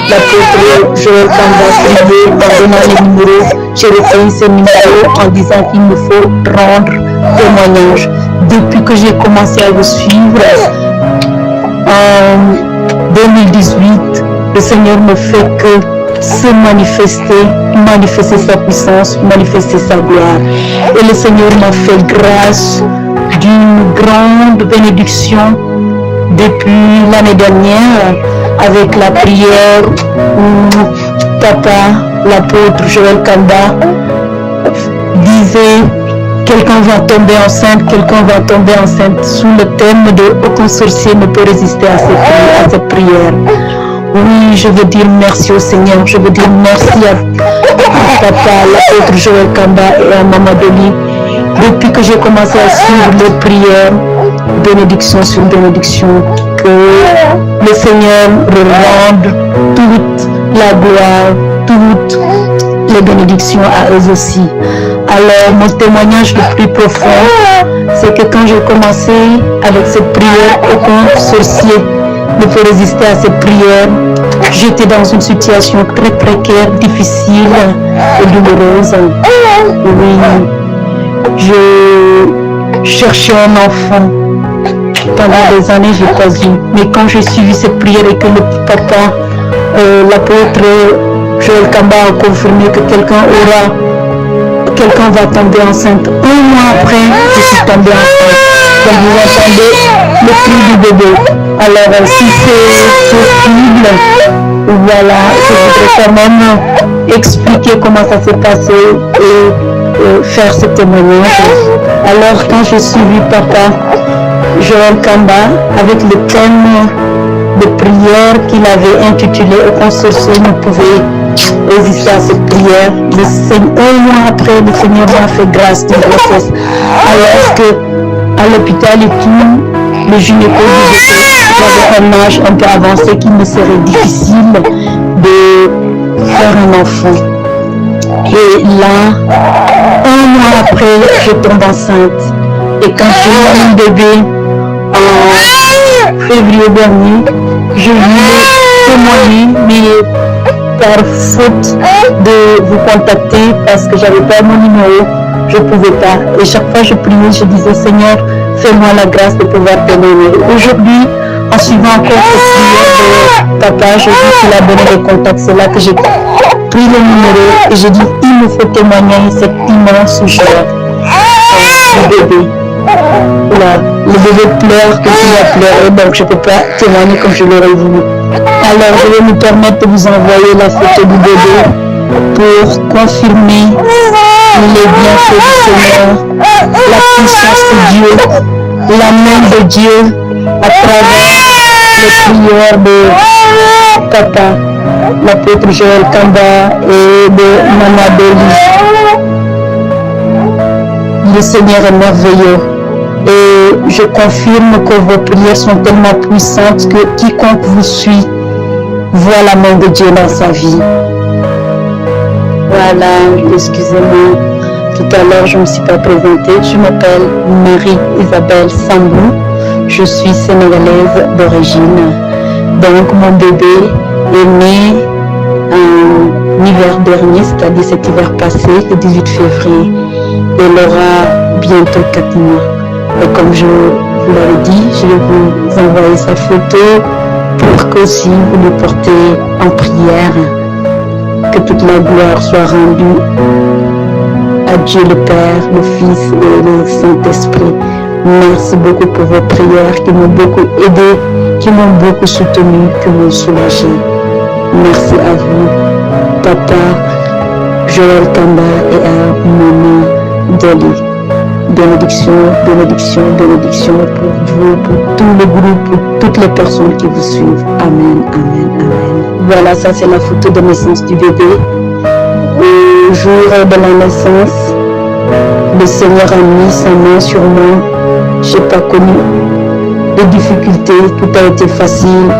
[SPEAKER 6] l'apôtre Joël Kanda priait en donnant les numéros. J'ai recueilli ces numéros en disant qu'il me faut rendre témoignage. Depuis que j'ai commencé à vous suivre en 2018, le Seigneur me fait que se manifester sa puissance, manifester sa gloire. Et le Seigneur m'a fait grâce d'une grande bénédiction depuis l'année dernière avec la prière où Papa, l'apôtre Joël Kamba, disait quelqu'un va tomber enceinte sous le thème de aucun sorcier ne peut résister à cette prière. Oui, je veux dire merci au Seigneur, je veux dire merci à Papa, l'apôtre Joël Kamba et à Maman Doli. Depuis que j'ai commencé à suivre les prières, bénédiction sur bénédiction, que le Seigneur rende toute la gloire, toutes les bénédictions à eux aussi. Alors, mon témoignage le plus profond, c'est que quand j'ai commencé avec cette prière, aucun sorcier ne peut résister à cette prière. J'étais dans une situation très précaire, difficile et douloureuse. Oui, je cherchais un enfant. Pendant des années, je n'ai pas eu. Mais quand j'ai suivi cette prière et que le papa, l'apôtre Joël Kamba a confirmé que quelqu'un va tomber enceinte. 1 mois après, je suis tombée enceinte. Donc vous entendez le cri du bébé. Alors si c'est possible, voilà, je voudrais quand même expliquer comment ça s'est passé et faire ce témoignage. Alors quand j'ai suivi Papa Joël Kamba avec le thème de prière qu'il avait intitulé « Aucun sorcier ne pouvait résister à cette prière », 1 mois après, le Seigneur m'a fait grâce de grossesse. Alors que à l'hôpital et tout, le gynéco disait que j'avais un âge un peu avancé, qu'il me serait difficile de faire un enfant. Et là, 1 mois après, je tombe enceinte. Et quand j'ai eu mon bébé en février dernier, je voulais témoigner, mais par faute de vous contacter, parce que j'avais pas mon numéro, je pouvais pas. Et chaque fois je priais, je disais Seigneur, fais-moi la grâce de pouvoir témoigner. Aujourd'hui, en suivant encore cette prière de Papa, je dis qu'il a donné les contacts. C'est là que j'ai pris le numéro et j'ai dit il me faut témoigner cette immense joie du bébé. Là, le bébé pleure, que il a pleuré, donc je ne peux pas témoigner comme je l'aurais voulu. Alors je vais me permettre de vous envoyer la photo du bébé pour confirmer les bienfaits du Seigneur, la puissance de Dieu, la main de Dieu à travers les prières de Papa, l'apôtre Joël Kamba et de Maman Doli. Le Seigneur est merveilleux. Et je confirme que vos prières sont tellement puissantes que quiconque vous suit voit la main de Dieu dans sa vie. Voilà, excusez-moi. Tout à l'heure, je ne me suis pas présentée. Je m'appelle Marie-Isabelle Sambou. Je suis sénégalaise d'origine. Donc, mon bébé est né en hiver dernier, c'est-à-dire cet hiver passé, le 18 février. Il aura bientôt 4 mois. Et comme je vous l'avais dit, je vais vous envoyer sa photo pour que si vous le portez en prière, que toute la gloire soit rendue à Dieu le Père, le Fils et le Saint-Esprit. Merci beaucoup pour vos prières qui m'ont beaucoup aidé, qui m'ont beaucoup soutenu, qui m'ont soulagé. Merci à vous, Papa Joël Kamba et à Maman Doli. Bénédiction, bénédiction, bénédiction pour vous, pour tout le groupe, pour toutes les personnes qui vous suivent. Amen, amen, amen. Voilà, ça c'est la photo de naissance du bébé. Au jour de la naissance, le Seigneur a mis sa main sur moi. Je n'ai pas connu de difficultés, tout a été facile.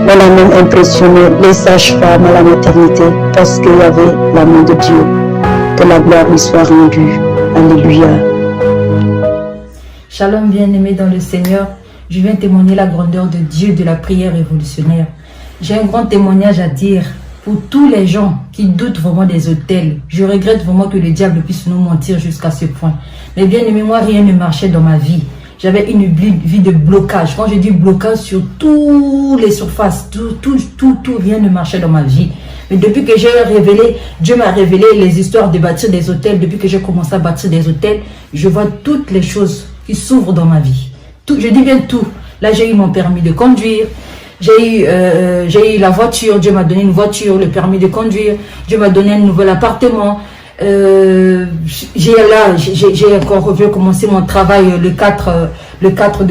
[SPEAKER 6] On a même impressionné les sages-femmes à la maternité parce qu'il y avait la main de Dieu. Que la gloire lui soit rendue. Alléluia.
[SPEAKER 7] Shalom bien-aimés dans le Seigneur, je viens témoigner la grandeur de Dieu de la prière révolutionnaire. J'ai un grand témoignage à dire pour tous les gens qui doutent vraiment des autels. Je regrette vraiment que le diable puisse nous mentir jusqu'à ce point. Mais bien-aimés, moi rien ne marchait dans ma vie. j'avais une vie de blocage. Quand je dis blocage, sur toutes les surfaces, tout, rien ne marchait dans ma vie. Mais depuis que Dieu m'a révélé les histoires de bâtir des hôtels, depuis que j'ai commencé à bâtir des hôtels, je vois toutes les choses qui s'ouvrent dans ma vie. Tout, je dis bien tout. Là, j'ai eu mon permis de conduire. J'ai eu la voiture, Dieu m'a donné une voiture, le permis de conduire, Dieu m'a donné un nouvel appartement. J'ai encore recommencé mon travail le 14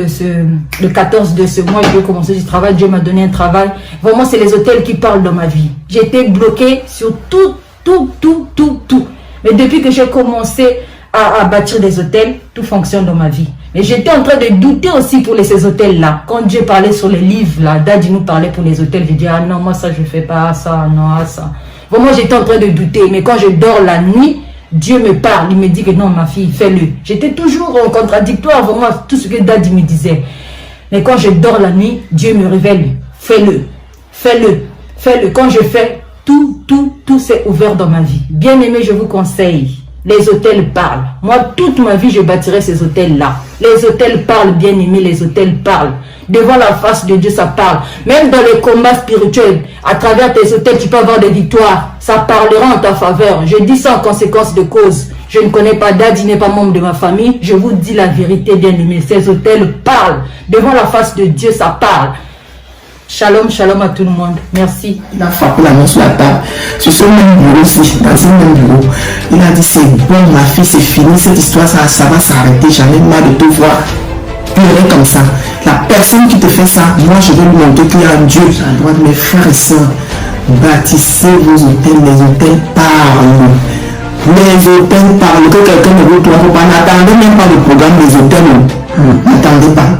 [SPEAKER 7] de ce mois, je vais commencer du travail, Dieu m'a donné un travail. Vraiment, c'est les hôtels qui parlent dans ma vie. J'ai été bloquée sur tout. Mais depuis que j'ai commencé à bâtir des hôtels, tout fonctionne dans ma vie. Mais j'étais en train de douter aussi pour ces hôtels-là. Quand Dieu parlait sur les livres, là, Daddy nous parlait pour les hôtels, j'ai dit, ah non, moi ça je fais pas, ça, non, ça. Vraiment, j'étais en train de douter. Mais quand je dors la nuit, Dieu me parle, il me dit que non, ma fille, fais-le. J'étais toujours en contradictoire, vraiment, tout ce que Daddy me disait. Mais quand je dors la nuit, Dieu me révèle, fais-le. Quand je fais, tout s'est ouvert dans ma vie. Bien aimé, je vous conseille. Les hôtels parlent. Moi, toute ma vie, je bâtirai ces hôtels-là. Les hôtels parlent, bien aimé, les hôtels parlent. Devant la face de Dieu, ça parle. Même dans les combats spirituels, à travers tes hôtels, tu peux avoir des victoires. Ça parlera en ta faveur. Je dis ça en conséquence de cause. Je ne connais pas Daddy, n'est pas membre de ma famille. Je vous dis la vérité, bien aimé. Ces hôtels parlent. Devant la face de Dieu, ça parle. Shalom, shalom à tout le monde. Merci.
[SPEAKER 8] Il a frappé la main sur la table, sur ce même bureau aussi, dans un même bureau. Il a dit, c'est bon, ma fille, c'est fini, cette histoire, ça va s'arrêter. J'en ai marre de te voir pleurer comme ça. La personne qui te fait ça, moi, je vais lui montrer qu'il y a un Dieu à droite. Mes frères et sœurs, bâtissez vos hôtels, les hôtels parlent. Les hôtels parlent. Que quelqu'un ne vous trouve pas. N'attendez même pas le programme des hôtels. N'attendez pas.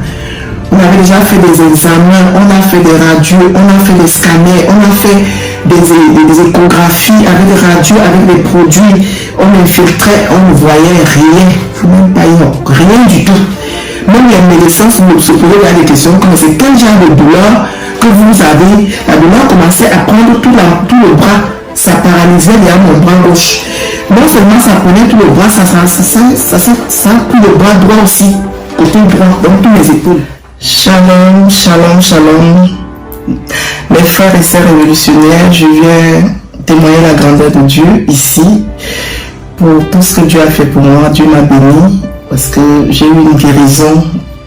[SPEAKER 8] On avait déjà fait des examens, on a fait des radios, on a fait des scanners, on a fait des échographies avec des radios, avec des produits. On infiltrait, on ne voyait rien. Il ne faut même pas y rien du tout. Même les médecins se posaient des questions comme c'est quel genre de douleur que vous avez. La douleur commençait à prendre tout le bras. Ça paralysait derrière mon bras gauche. Non seulement ça prenait tout le bras, ça pris le bras droit aussi, côté droit, donc tous les épaules. Shalom, shalom, shalom. Mes frères et sœurs révolutionnaires, je viens témoigner la grandeur de Dieu ici pour tout ce que Dieu a fait pour moi. Dieu m'a béni parce que j'ai eu une guérison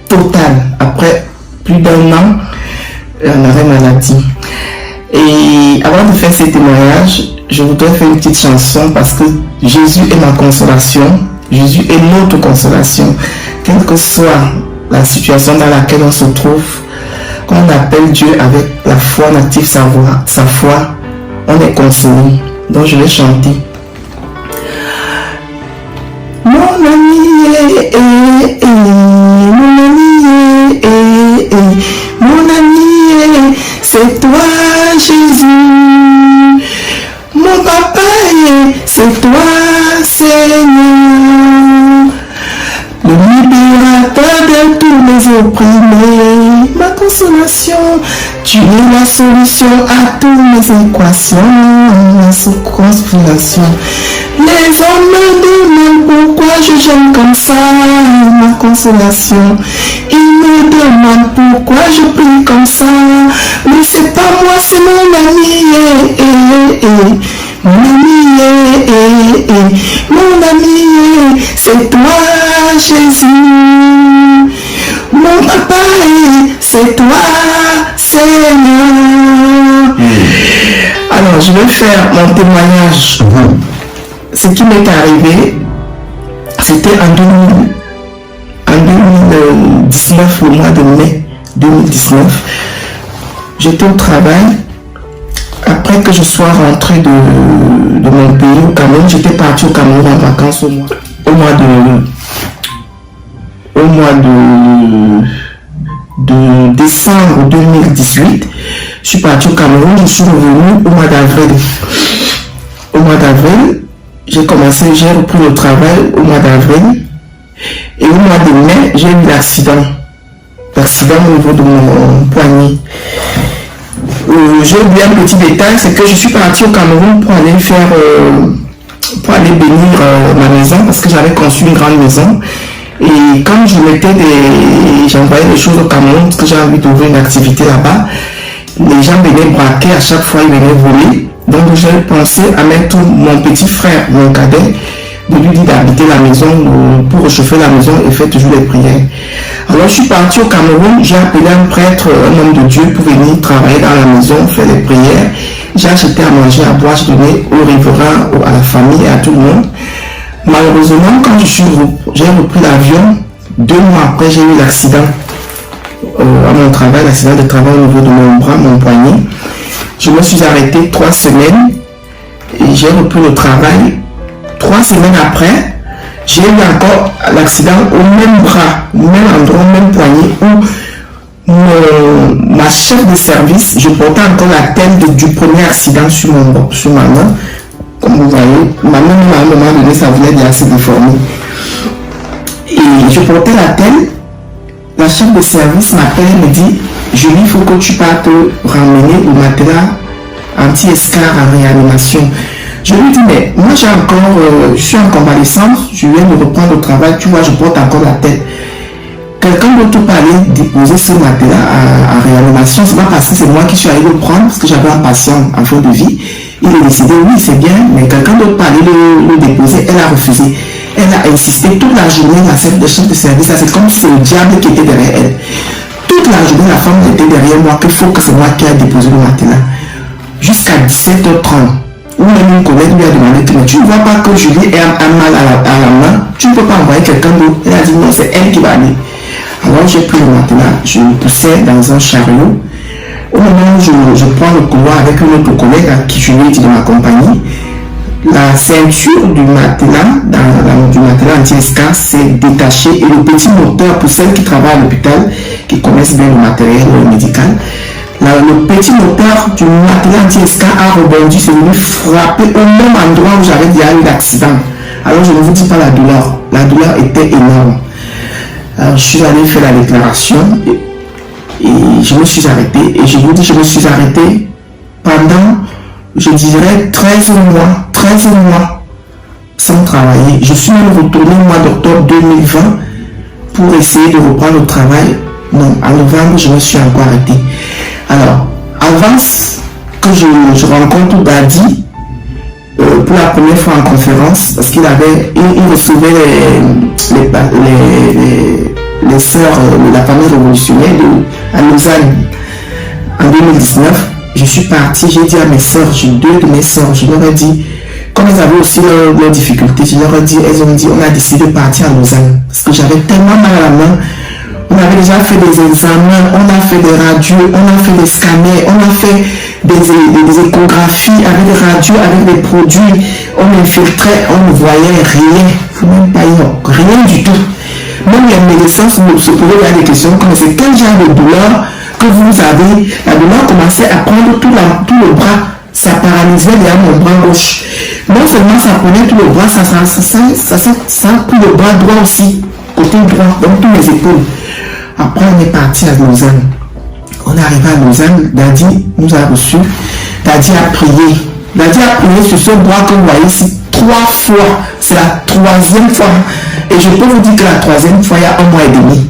[SPEAKER 8] totale après plus d'1 an en arrêt maladie. Et avant de faire ces témoignages, je voudrais faire une petite chanson parce que Jésus est ma consolation. Jésus est notre consolation. Quelle que soit la situation dans laquelle on se trouve, quand on appelle Dieu avec la foi, on active sa foi, on est consolé. Donc je vais chanter. Mon ami, mon ami, c'est toi Jésus. Mon papa, c'est toi Seigneur. Le libérateur de tous les opprimés, ma consolation, tu es la solution à toutes mes équations, ma consolation. Les hommes me demandent pourquoi je gêne comme ça, ma consolation. Ils me demandent pourquoi je prie comme ça, mais c'est pas moi, c'est mon ami. Mon ami, mon ami, c'est toi Jésus. Mon papa, c'est toi Seigneur. Alors je vais faire mon témoignage. Ce qui m'est arrivé, c'était en 2019, le mois de mai 2019. J'étais au travail. Après que je sois rentré de mon pays au Cameroun, j'étais parti au Cameroun en vacances au mois de décembre 2018. Je suis parti au Cameroun, je suis revenu au mois d'avril. Au mois d'avril, j'ai repris le travail au mois d'avril. Et au mois de mai, j'ai eu l'accident au niveau de mon poignet. J'ai oublié un petit détail, c'est que je suis parti au Cameroun pour aller bénir ma maison parce que j'avais conçu une grande maison Et quand j'envoyais des choses au Cameroun, parce que j'ai envie d'ouvrir une activité là-bas, les gens venaient braquer, à chaque fois ils venaient voler. Donc j'ai pensé à mettre mon petit frère, mon cadet, de lui dire d'habiter la maison pour réchauffer la maison et faire toujours les prières. Alors je suis parti au Cameroun, j'ai appelé un prêtre, un homme de Dieu pour venir travailler dans la maison, faire les prières. J'ai acheté à manger, à boire, j'ai donné au riverain, à la famille et à tout le monde. Malheureusement, quand j'ai repris l'avion, 2 mois après, j'ai eu l'accident à mon travail, l'accident de travail au niveau de mon bras, mon poignet. Je me suis arrêté 3 semaines et j'ai repris le travail. 3 semaines après, j'ai eu encore l'accident au même bras, même endroit, même poignet où ma chef de service, je portais encore la tête du premier accident sur ma main. Comme vous voyez, ma main à un moment donné, ça venait déjà se déformer. Et je portais la tête. La chef de service m'appelle et me dit, Julie, il faut que tu partes ramener le matelas anti-escar en réanimation. Je lui dis, mais moi je suis en convalescence, je viens de reprendre le travail, tu vois, je porte encore la tête. Quelqu'un d'autre peut aller déposer ce matelas en réanimation, c'est pas parce que c'est moi qui suis allé le prendre, parce que j'avais un patient en fin de vie. Il a décidé, oui, c'est bien, mais quelqu'un d'autre peut aller le déposer, elle a refusé. Elle a insisté toute la journée, la chef de service, c'est comme si c'est le diable qui était derrière elle. Toute la journée, la femme était derrière moi, qu'il faut que c'est moi qui ai déposé le matelas. Jusqu'à 17h30. Ou même une collègue lui a demandé, mais tu ne vois pas que Julie a un mal à la main, tu ne peux pas envoyer quelqu'un d'autre. Elle a dit non, c'est elle qui va aller. Alors j'ai pris le matelas, je le poussais dans un chariot. Au moment où je prends le couloir avec un autre collègue à qui je lui ai dit de m'accompagner, la ceinture du matelas, du matelas anti-escar s'est détachée et le petit moteur, pour celles qui travaillent à l'hôpital, qui connaissent bien le matériel médical, le petit moteur du matelas anti-escar a rebondi, c'est venu frapper au même endroit où j'avais déjà eu l'accident. Alors je ne vous dis pas la douleur était énorme. Alors je suis allé faire la déclaration et je me suis arrêté. Et je vous dis, je me suis arrêté pendant, je dirais, 13 mois sans travailler. Je suis même retourné au mois d'octobre 2020 pour essayer de reprendre le travail. Non, en novembre, je me suis encore arrêté. Alors, avant que je rencontre Dadi, pour la première fois en conférence, parce qu'il recevait les sœurs de la famille révolutionnaire à Lausanne en 2019. Je suis parti, j'ai dit à mes sœurs, j'ai 2 de mes sœurs, je leur ai dit, comme elles avaient aussi leurs difficultés, je leur ai dit, elles ont dit, on a décidé de partir à Lausanne, parce que j'avais tellement mal à la main. On avait déjà fait des examens, on a fait des radios, on a fait des scanners, on a fait des échographies avec des radios, avec des produits. On infiltrait, on ne voyait rien, même pas rien du tout. Même les médecins se posaient des questions comme c'est quel genre de douleur que vous avez. La douleur commençait à prendre tout le bras, ça paralysait derrière mon bras gauche. Non seulement ça prenait tout le bras, ça pris le bras droit aussi, côté droit, donc tous les épaules. Après, on est parti à Lausanne. On est arrivé à Lausanne, Dadi nous a reçus. Dadi a prié. Dadi a prié sur ce bras que vous voyez ici 3 fois. C'est la 3e fois. Et je peux vous dire que la 3e fois, il y a 1 mois et demi.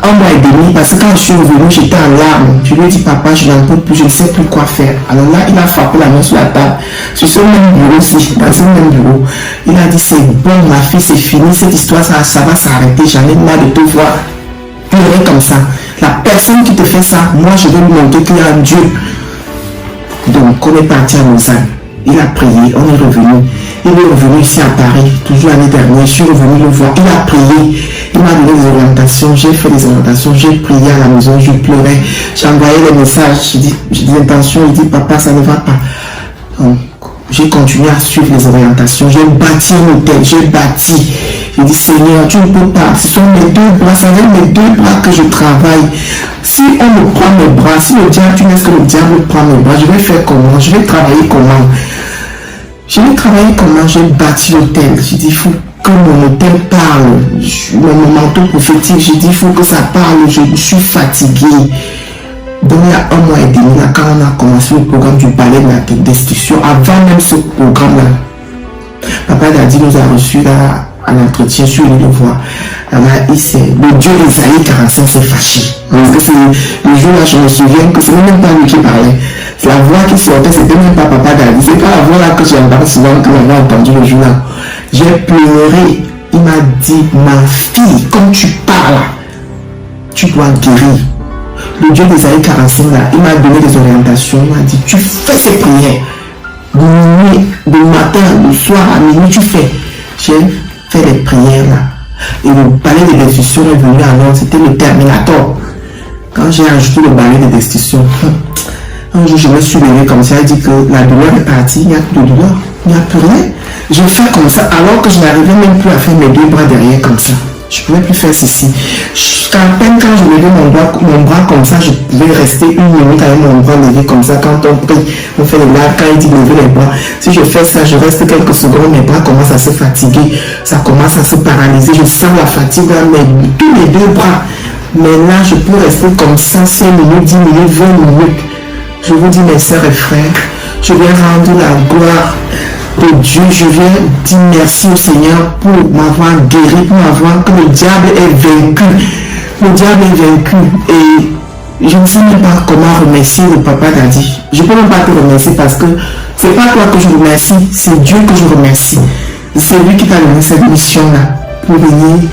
[SPEAKER 8] 1 mois et demi, parce que quand je suis revenu, j'étais en larmes. Je lui ai dit, papa, je n'en peux plus, je ne sais plus quoi faire. Alors là, il a frappé la main sur la table. Sur ce même bureau aussi, dans ce même bureau. Il a dit, c'est bon, ma fille, c'est fini. Cette histoire, ça va s'arrêter. J'en ai marre de te voir pleurer comme ça. La personne qui te fait ça, moi, je vais lui montrer qu'il y a un Dieu. Donc, on est parti à Lausanne. Il a prié, on est revenu. Il est revenu ici à Paris, toujours l'année dernière. Je suis revenu le voir. Il a prié. Il m'a donné des orientations. J'ai fait des orientations. J'ai prié à la maison. Je pleurais. J'ai envoyé des messages. J'ai dit intentions. Il dit, papa, ça ne va pas. Donc, j'ai continué à suivre les orientations. J'ai bâti un hôtel. J'ai bâti. J'ai dit, Seigneur, tu ne peux pas. Ce sont mes 2 bras. C'est avec mes 2 bras que je travaille. Si on me prend mes bras, si le diable, tu laisses que le diable prend mes bras, je vais faire comment? Je vais travailler comment? Je vais travailler comment? J'ai bâti l'hôtel. J'ai dit, il faut que mon hôtel parle. Mon manteau prophétique, j'ai dit, il faut que ça parle. Je suis fatigué. Donc il y a 1 mois et demi, là, quand on a commencé le programme du balai de la destruction, avant même ce programme-là, Papa Dadi nous a reçus là à l'entretien, je suis venu le voir. Alors, le Dieu d'Ésaïe 45 s'est fâché. Parce que le jour-là, je me souviens que ce n'est même pas lui qui parlait. La voix qui sortait, c'était même pas Papa Dadi. C'est pas la voix là que j'ai entendu souvent, que j'avais entendu le jour-là. J'ai pleuré. Il m'a dit, ma fille, comme tu parles, tu dois guérir. Le Dieu d'Ésaïe 45 là, il m'a donné des orientations. Il m'a dit, tu fais ces prières. De minuit, de matin, de soir à minuit, tu fais. J'ai fait des prières là. Et le balai de destitution est venu alors, c'était le Terminator. Quand j'ai ajouté le balai de destitution, un jour je me suis levé comme ça, il dit que la douleur est partie, il n'y a plus de douleur, il n'y a plus rien. Je fais comme ça alors que je n'arrivais même plus à faire mes deux bras derrière comme ça. Je ne pouvais plus faire ceci. À peine quand je levais mon bras comme ça, je pouvais rester une minute avec mon bras levé comme ça. Quand on prie, on fait le live, quand il dit lever les bras. Si je fais ça, je reste quelques secondes, mes bras commencent à se fatiguer, ça commence à se paralyser. Je sens la fatigue dans tous les deux bras. Mais là, je peux rester comme ça 5 minutes, 10 minutes, 20 minutes. Je vous dis, mes sœurs et frères, je viens rendre la gloire de Dieu. Je viens dire merci au Seigneur pour m'avoir guéri, pour m'avoir que le diable est vaincu. Le diable est vaincu et je ne sais même pas comment remercier le Papa Dadi. Je ne peux même pas te remercier parce que c'est pas toi que je remercie, c'est Dieu que je remercie. C'est lui qui t'a donné cette mission-là pour venir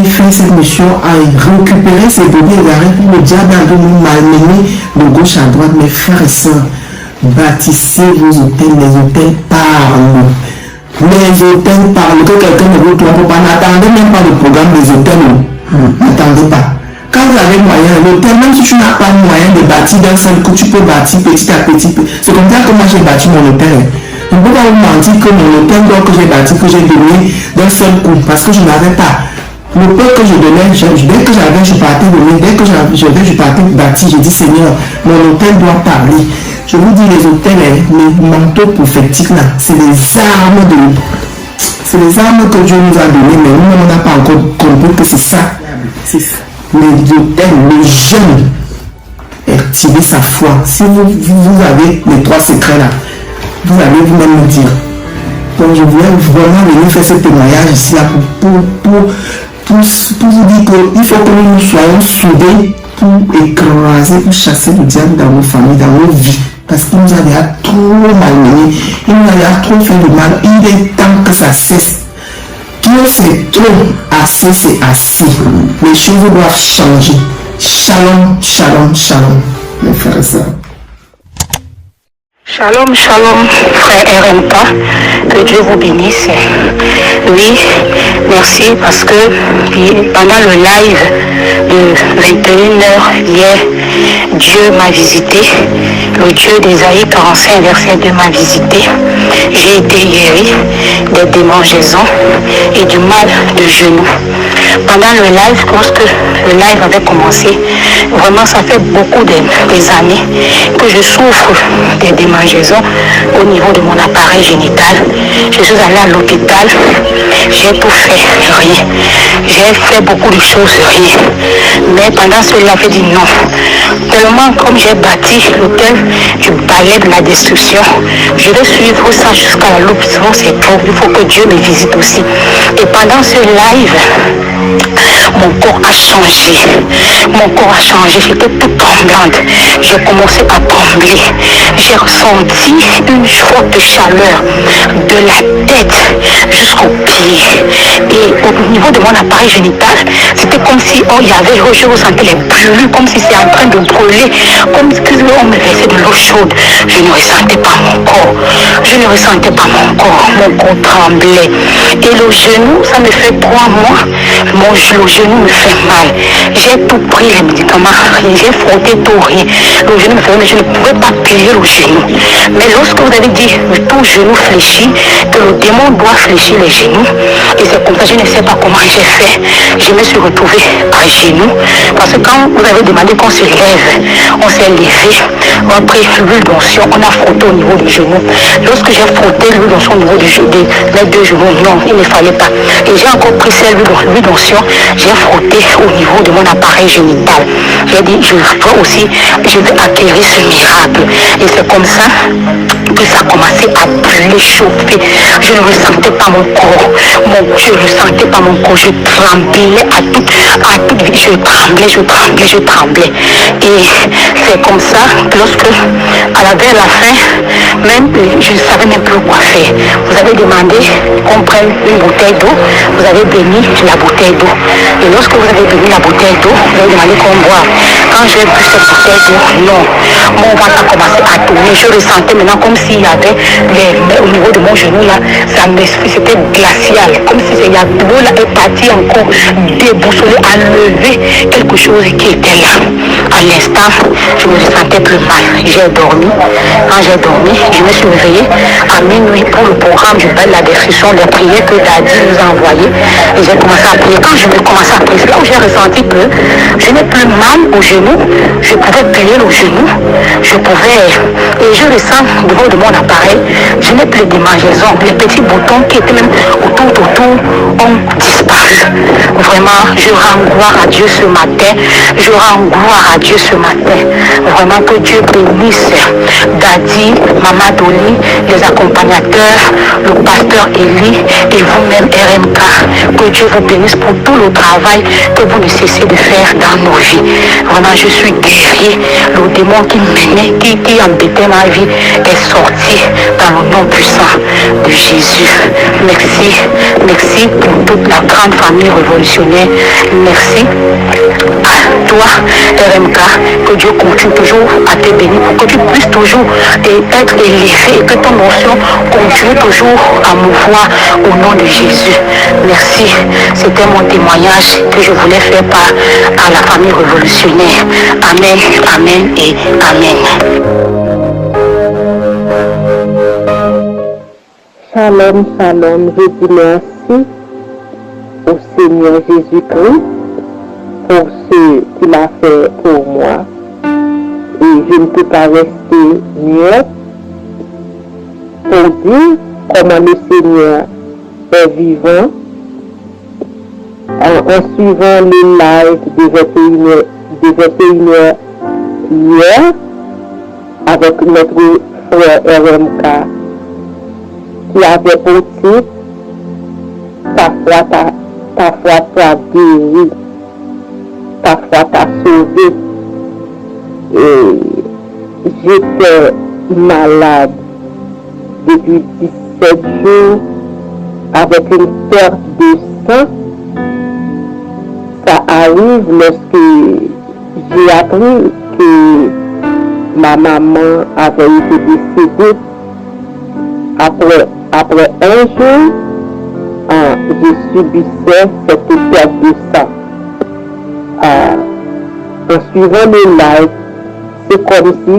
[SPEAKER 8] faire cette mission à récupérer ces bébés égarés pour le diable de nous malmener de gauche à droite. Mes frères et sœurs, bâtissez vos hôtels, les hôtels parlent. Les hôtels parlent, que quelqu'un ne vous trompe pas. N'attendez même pas le programme des hôtels. N'attendez pas. Quand vous avez moyen, l'hôtel, même si tu n'as pas moyen de bâtir d'un seul coup, tu peux bâtir petit à petit. C'est comme ça que moi j'ai bâti mon hôtel. Je ne peux pas vous mentir que mon hôtel que j'ai bâti, que j'ai donné d'un seul coup, parce que je n'avais pas. Le peu que je donnais, dès que j'avais, je partais donner, dès que j'avais, je partais bâtir, j'ai dit Seigneur, mon hôtel doit parler. Je vous dis, les hôtels, les manteaux prophétiques là, c'est les armes que Dieu nous a données, mais nous, on n'a pas encore compris que c'est ça. C'est ça. Les hôtels, les jeunes, activez sa foi. Si vous avez les 3 secrets là, vous allez vous-même me dire. Donc je voulais vraiment venir faire ce témoignage ici là pour vous dire qu'il faut que nous soyons soudés pour écraser, pour chasser le diable dans nos familles, dans nos vies. Parce qu'il nous a déjà trop malmenés, il nous a déjà trop fait de mal. Il est temps que ça cesse. Quand c'est trop, assez, c'est assez. Les choses doivent changer. Shalom, shalom, shalom, mes frères et sœurs.
[SPEAKER 3] Shalom, shalom, frère RMK, que Dieu vous bénisse. Oui, merci parce que pendant le live de 21h hier, Dieu m'a visité. Le Dieu d'Ésaïe 45, verset 2 m'a visité. J'ai été guéri des démangeaisons et du mal de genoux. Pendant le live, lorsque le live avait commencé, vraiment ça fait beaucoup des années que je souffre des démangeaisons au niveau de mon appareil génital. Je suis allée à l'hôpital, j'ai tout fait, rien. J'ai fait beaucoup de choses, rien. Mais pendant cela, j'ai dit non. Tellement comme j'ai bâti l'hôtel du balai de la destruction, je vais suivre ça jusqu'à la loupe. C'est trop. Il faut que Dieu me visite aussi. Et pendant ce live, mon corps a changé. Mon corps a changé. J'étais toute tremblante. J'ai commencé à trembler. J'ai ressenti une forte chaleur de la tête jusqu'aux pieds. Et au niveau de mon appareil génital, c'était comme si je ressentais les brûlures, comme si c'était en train de brûler, comme si on me versait de l'eau chaude. Je ne ressentais pas mon corps. Je ne ressentais pas mon corps. Mon corps tremblait. Et le genou, ça me fait 3 mois. Le genou me fait mal. J'ai tout pris les médicaments, j'ai frotté tout, rien. Le genou me fait mal, mais je ne pouvais pas plier le genou. Mais lorsque vous avez dit tout genou fléchit, que le démon doit fléchir les genoux, et c'est comme ça, je ne sais pas comment j'ai fait. Je me suis retrouvée à genoux, parce que quand vous avez demandé qu'on se lève, on s'est levé, on a pris l'huile d'onction, on a frotté au niveau du genou. Lorsque j'ai frotté l'huile d'onction au niveau les 2 genoux, non, il ne fallait pas. Et j'ai encore pris celle l'huile d'onction, j'ai
[SPEAKER 2] j'ai frotté au niveau de mon appareil génital. J'ai dit, je vais acquérir ce miracle. Et c'est comme ça que ça a commencé à brûler, chauffer. Je ne ressentais pas mon corps. Je ne ressentais pas mon corps. Je tremblais à toute vie. Je tremblais. Et c'est comme ça, lorsque, vers la fin, même, je ne savais même plus quoi faire. Vous avez demandé qu'on prenne une bouteille d'eau. Vous avez béni la bouteille d'eau. Et lorsque vous avez béni la bouteille d'eau, vous avez demandé qu'on boive. Quand j'ai bu cette bouteille d'eau, non, mon ventre a commencé à tourner. Je ressentais maintenant comme s'il y avait au niveau de mon genou là, c'était glacial. Comme si l'eau là est partie encore déboussolée, à lever quelque chose qui était là. À l'instant, je me sentais plus mal. J'ai dormi. Quand j'ai dormi, je me suis réveillée à minuit pour le programme. Je parle la description des prières que Daddy nous a envoyées. Et j'ai commencé à prier. Quand je me commençais à prier, c'est là où j'ai ressenti que je n'ai plus mal au genou. Je pouvais plier le genou. Et je ressens devant de mon appareil, je n'ai plus démangeaison. Les petits boutons qui étaient même autour ont disparu. Vraiment, je rends gloire à Dieu ce matin. Je rends gloire à Dieu ce matin. Vraiment que Dieu bénisse Daddy, Maman Dolly, les accompagnateurs, le pasteur Eli et vous-même RMK. Que Dieu vous bénisse pour tout le travail que vous ne cessez de faire dans nos vies. Vraiment, je suis guéri. Le démon qui menait, qui embêtait ma vie est sorti dans le nom puissant de Jésus. Merci pour toute la grande famille révolutionnaire. Merci à toi, RMK, que Dieu continue toujours à te bénir, pour que tu puisses toujours être élevé et que ton onction continue toujours à mouvoir au nom de Jésus. Merci. C'était mon témoignage que je voulais faire part à la famille révolutionnaire. Amen, amen et amen.
[SPEAKER 6] Shalom, shalom, je dis merci au Seigneur Jésus-Christ pour ce qu'il a fait pour moi. Et je ne peux pas rester muette pour dire comment le Seigneur est vivant. En suivant le live de 21h hier avec notre frère RMK qui avait pour titre ta foi t'a guéri, ta foi t'a sauvé. Et j'étais malade depuis 17 jours avec une perte de sang. Ça arrive lorsque j'ai appris que ma maman avait été décédée. Après un jour, je subissais cette perte de sang. En suivant le live, c'est comme si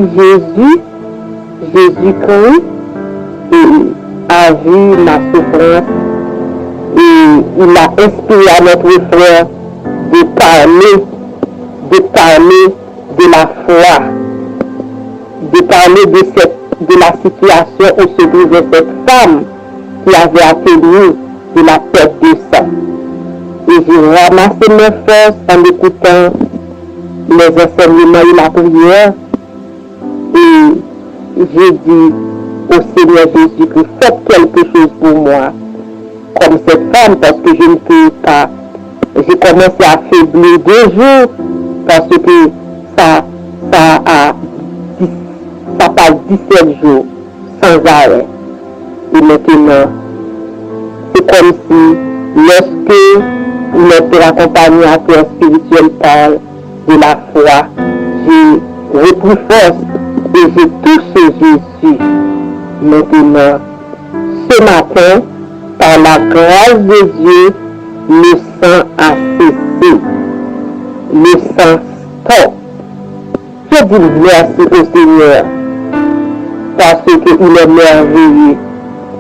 [SPEAKER 6] Jésus-Christ a vu ma souffrance et il a inspiré à notre frère de parler de la foi, de parler de la situation où se trouvait cette femme qui avait atteint de la perte de sang. Et j'ai ramassé mes forces en écoutant les enseignements et la prière. Et j'ai dit au Seigneur Jésus-Christ, faites quelque chose pour moi, comme cette femme, parce que je ne peux pas. J'ai commencé à faiblir 2 jours, parce que ça passe 17 jours sans arrêt. Et maintenant, c'est comme si lorsque notre accompagnateur spirituel parle de la foi, j'ai repris force et j'ai touché Jésus. Maintenant, ce matin, par la grâce de Dieu, le sang a cessé. Le sang stop. Je dis merci au Seigneur parce qu'il est merveilleux.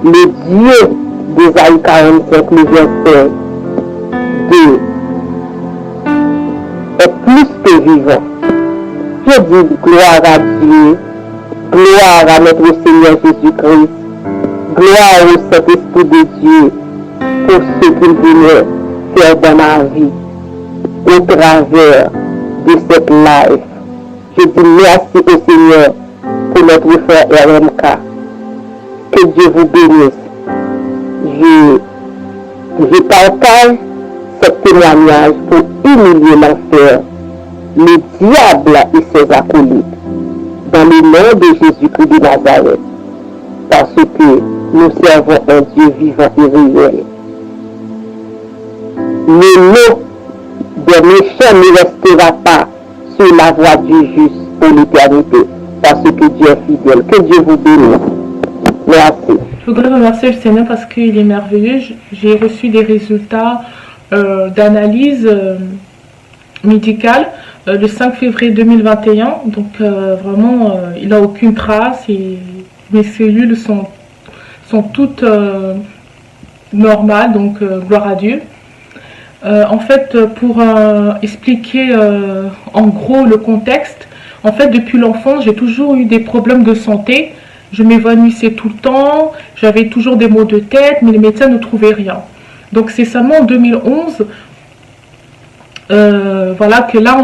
[SPEAKER 6] Le Dieu d'Ésaïe 45, le verset 2 est plus que vivant. Je dis gloire à Dieu, gloire à notre Seigneur Jésus-Christ, gloire au Saint-Esprit de Dieu pour ce qu'il venait faire dans ma vie. au travers de cette live. Je dis merci au Seigneur pour notre frère RMK. Que Dieu vous bénisse. Je partage ce témoignage pour humilier l'enfer, le diable et ses acolytes, dans le nom de Jésus-Christ de Nazareth, parce que nous servons un Dieu vivant et réel. Le nom des méchants ne restera pas sur la voie du juste pour l'éternité, parce que Dieu est fidèle. Que Dieu vous bénisse. Merci.
[SPEAKER 9] Je voudrais remercier le Seigneur parce qu'il est merveilleux. J'ai reçu des résultats d'analyse médicale le 5 février 2021. Donc vraiment, il n'a aucune trace et mes cellules sont toutes normales. Donc gloire à Dieu. En fait, pour expliquer en gros le contexte, en fait, depuis l'enfance, j'ai toujours eu des problèmes de santé. Je m'évanouissais tout le temps, j'avais toujours des maux de tête, mais les médecins ne trouvaient rien. Donc c'est seulement en 2011, voilà, que là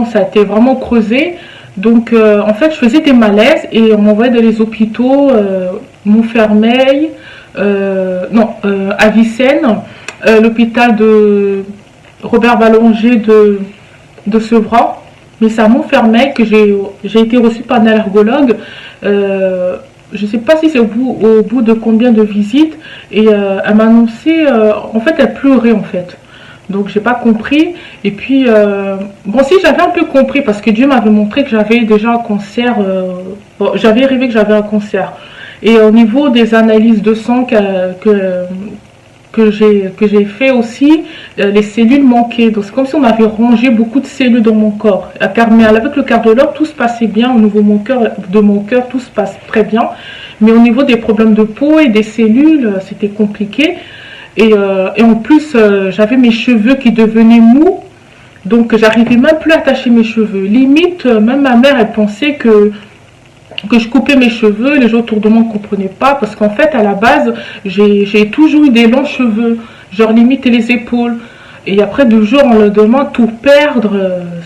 [SPEAKER 9] ça a été vraiment creusé. Donc en fait, je faisais des malaises et on m'envoyait dans les hôpitaux, Montfermeil, Avicenne, l'hôpital de Robert Ballanger de Sevran. Mais c'est à Montfermeil que j'ai été reçue par un allergologue. Je ne sais pas si c'est au bout de combien de visites. Et elle m'a annoncé, en fait, elle pleurait en fait. Donc, j'ai pas compris. Et puis, bon, si j'avais un peu compris, parce que Dieu m'avait montré que j'avais déjà un cancer. Bon, j'avais rêvé que j'avais un cancer. Et au niveau des analyses de sang que j'ai fait aussi, les cellules manquaient. Donc c'est comme si on avait rangé beaucoup de cellules dans mon corps. Mais avec le cardiologue, tout se passait bien. Au niveau de mon cœur, tout se passe très bien. Mais au niveau des problèmes de peau et des cellules, c'était compliqué. Et en plus, j'avais mes cheveux qui devenaient mous. Donc j'arrivais même plus à attacher mes cheveux. Limite, même ma mère, elle pensait que je coupais mes cheveux, les gens autour de moi ne comprenaient pas, parce qu'en fait, à la base, j'ai toujours eu des longs cheveux, genre limite les épaules. Et après, du jour au lendemain, tout perdre,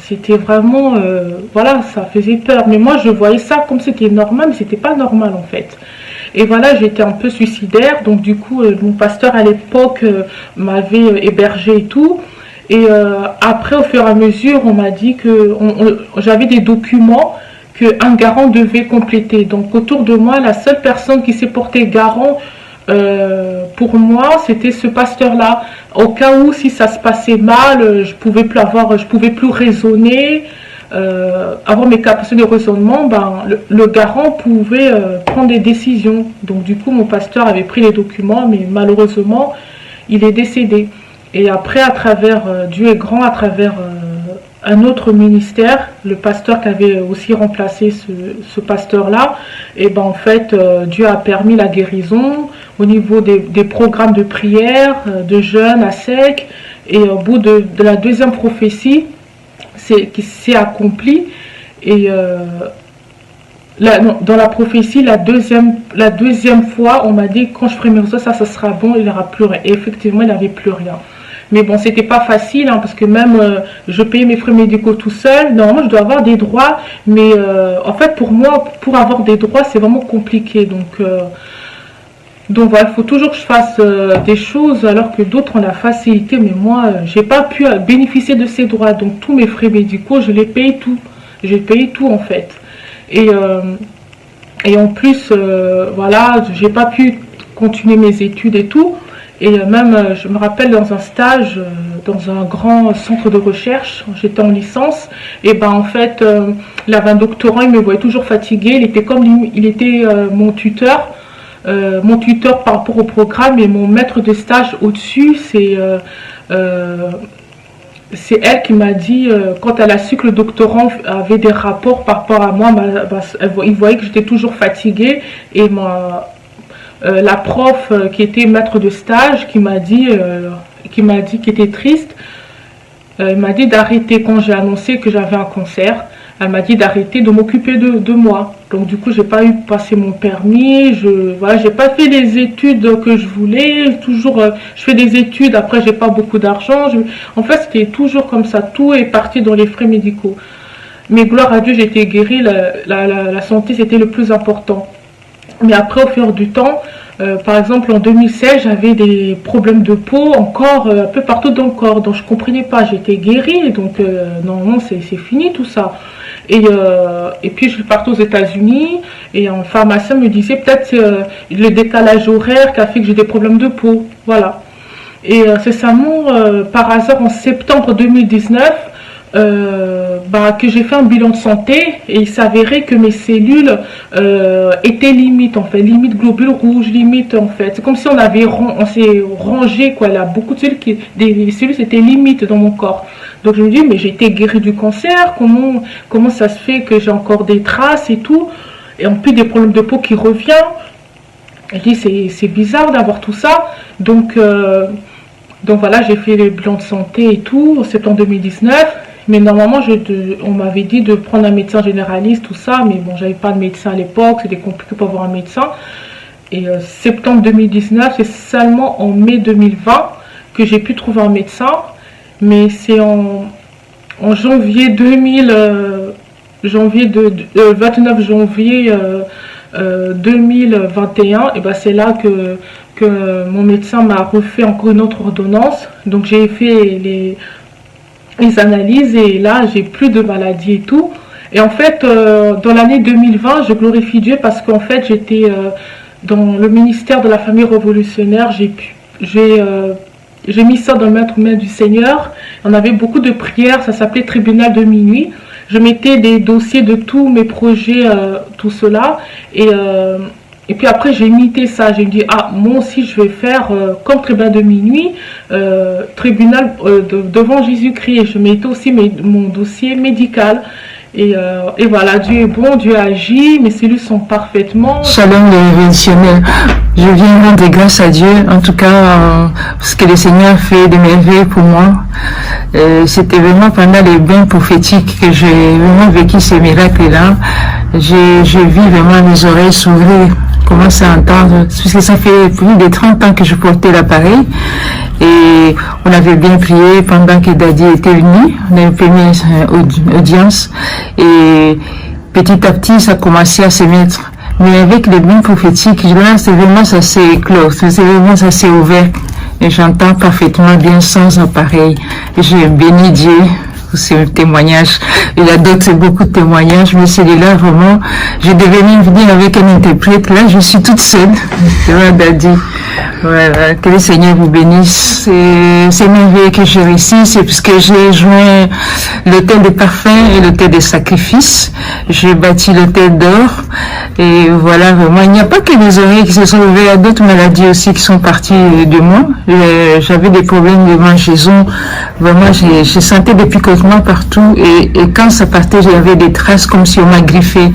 [SPEAKER 9] c'était vraiment, voilà, ça faisait peur. Mais moi, je voyais ça comme c'était normal, mais c'était pas normal en fait. Et voilà, j'étais un peu suicidaire, donc du coup, mon pasteur à l'époque m'avait hébergé et tout. Et après, au fur et à mesure, on m'a dit que j'avais des documents qu'un garant devait compléter. Donc autour de moi, la seule personne qui s'est portée garant pour moi, c'était ce pasteur-là. Au cas où, si ça se passait mal, je pouvais plus raisonner, avoir mes capacités de raisonnement, ben, le garant pouvait prendre des décisions. Donc du coup, mon pasteur avait pris les documents, mais malheureusement, il est décédé. Et après, à travers, Dieu est grand, à travers un autre ministère, le pasteur qui avait aussi remplacé ce pasteur-là, et ben en fait, Dieu a permis la guérison au niveau des programmes de prière, de jeûne à sec, et au bout de la deuxième prophétie, qui s'est accomplie, et dans la prophétie, la deuxième fois, on m'a dit, quand je ferai mes réseaux, ça sera bon, il n'y aura plus rien. Et effectivement, il n'avait plus rien. Mais bon, c'était pas facile, hein, parce que même je payais mes frais médicaux tout seul. Normalement, je dois avoir des droits, mais en fait, pour moi, pour avoir des droits, c'est vraiment compliqué. Donc voilà, il faut toujours que je fasse des choses alors que d'autres ont la facilité. Mais moi, j'ai pas pu bénéficier de ces droits. Donc tous mes frais médicaux, je les paye tout. J'ai payé tout en fait. Et en plus, voilà, j'ai pas pu continuer mes études et tout. Et même, je me rappelle dans un stage, dans un grand centre de recherche, j'étais en licence, et ben en fait, il avait un doctorant, il me voyait toujours fatiguée, il était mon tuteur par rapport au programme, et mon maître de stage au-dessus, c'est elle qui m'a dit, quand elle a su que le doctorant avait des rapports par rapport à moi, il voyait que j'étais toujours fatiguée, et la prof qui était maître de stage qui était triste, il m'a dit d'arrêter quand j'ai annoncé que j'avais un cancer. elle m'a dit d'arrêter de m'occuper de moi. Donc du coup, j'ai pas eu passé mon permis, voilà, j'ai pas fait les études que je voulais, toujours, je fais des études, après j'ai pas beaucoup d'argent, en fait c'était toujours comme ça, tout est parti dans les frais médicaux. Mais gloire à Dieu, j'ai été guérie, la santé c'était le plus important. Mais après, au fur du temps, par exemple en 2016, j'avais des problèmes de peau encore un peu partout dans le corps, donc je comprenais pas, j'étais guérie, donc normalement c'est fini tout ça. Et puis je suis partie aux États-Unis et un pharmacien me disait peut-être le décalage horaire qui a fait que j'ai des problèmes de peau, voilà. Et c'est seulement par hasard en septembre 2019 que j'ai fait un bilan de santé et il s'avérait que mes cellules étaient limites en fait, limite globules rouges, limite en fait. C'est comme si on s'est rangé quoi, là, beaucoup de cellules des cellules étaient limites dans mon corps. Donc je me dis mais j'ai été guérie du cancer, comment ça se fait que j'ai encore des traces et tout, et en plus des problèmes de peau qui reviennent. Je dis c'est bizarre d'avoir tout ça, donc voilà, j'ai fait les bilans de santé et tout en septembre 2019. Mais normalement, on m'avait dit de prendre un médecin généraliste, tout ça, mais bon, j'avais pas de médecin à l'époque, c'était compliqué pour avoir un médecin. Et septembre 2019, c'est seulement en mai 2020 que j'ai pu trouver un médecin, mais c'est en janvier 29 janvier 2021, et ben c'est là que mon médecin m'a refait encore une autre ordonnance. Donc j'ai fait les analyses et là j'ai plus de maladies et tout. Et en fait dans l'année 2020 je glorifie Dieu parce qu'en fait j'étais dans le ministère de la famille révolutionnaire. J'ai mis ça dans le main du Seigneur. On avait beaucoup de prières, ça s'appelait tribunal de minuit. Je mettais des dossiers de tous mes projets, tout cela, et puis après j'ai imité ça, j'ai dit moi aussi je vais faire comme tribunal de minuit, tribunal devant Jésus-Christ, et je mettais aussi mon dossier médical. Et voilà, Dieu est bon, Dieu agit, mes cellules sont parfaitement...
[SPEAKER 10] Shalom les révolutionnaires, je viens rendre grâce à Dieu, en tout cas, ce que le Seigneur fait de merveilles pour moi. C'était vraiment pendant les bains prophétiques que j'ai vraiment vécu ces miracles-là. J'ai vu vraiment mes oreilles s'ouvrir, commencer à entendre, parce que ça fait plus de 30 ans que je portais l'appareil. Et on avait bien prié pendant que Daddy était venu, on avait fait une audience, et petit à petit ça commençait à se mettre. Mais avec les bains prophétiques, là c'est vraiment ça s'est clos, c'est vraiment ça s'est ouvert, et j'entends parfaitement bien sans appareil. J'ai béni Dieu pour ces témoignages. Il y a d'autres, beaucoup de témoignages, mais celui-là vraiment, j'ai devenu venir avec un interprète. Là je suis toute seule, c'est vrai Daddy. Voilà, que le Seigneur vous bénisse. C'est merveilleux que j'ai réussi, c'est parce que j'ai joint l'autel des parfums et l'autel des sacrifices. J'ai bâti l'autel d'or. Et voilà, vraiment, il n'y a pas que les oreilles qui se sont ouvertes, il y a d'autres maladies aussi qui sont parties de moi. J'avais des problèmes de mangeaison. Vraiment, j'ai senti des picotements partout. Et quand ça partait, j'avais des traces comme si on m'a griffé.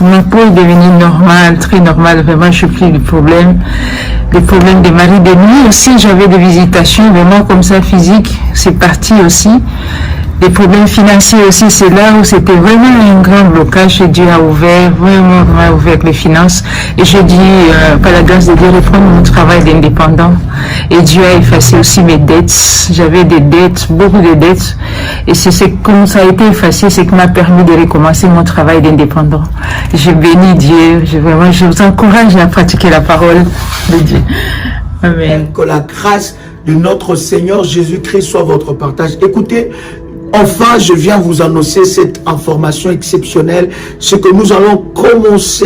[SPEAKER 10] Ma peau est devenue normale, très normale. Vraiment, je n'ai plus de problèmes. Des problèmes de mari de nuit aussi, j'avais des visitations vraiment comme ça physiques, c'est parti aussi. Des problèmes financiers aussi, c'est là où c'était vraiment un grand blocage et Dieu a ouvert, vraiment ouvert les finances. Et je dis, par la grâce de Dieu, reprendre mon travail d'indépendant. Et Dieu a effacé aussi mes dettes. J'avais des dettes, beaucoup de dettes. Et c'est comme ça a été effacé, c'est qui m'a permis de recommencer mon travail d'indépendant. Je bénis Dieu, je vous encourage à pratiquer la parole de Dieu. Amen.
[SPEAKER 1] Que la grâce de notre Seigneur Jésus-Christ soit votre partage. Écoutez, enfin, je viens vous annoncer cette information exceptionnelle. C'est que nous allons commencer,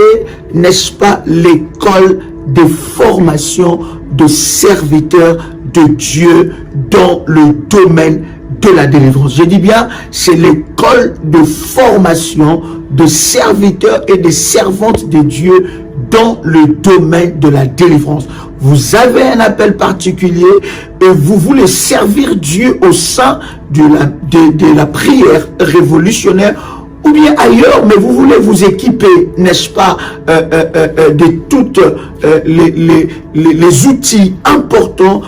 [SPEAKER 1] n'est-ce pas, l'école de formation de serviteurs de Dieu dans le domaine de la délivrance. Je dis bien, c'est l'école de formation de serviteurs et de servantes de Dieu dans le domaine de la délivrance. Vous avez un appel particulier et vous voulez servir Dieu au sein de la prière révolutionnaire ou bien ailleurs, mais vous voulez vous équiper, n'est-ce pas, de toute les outils importants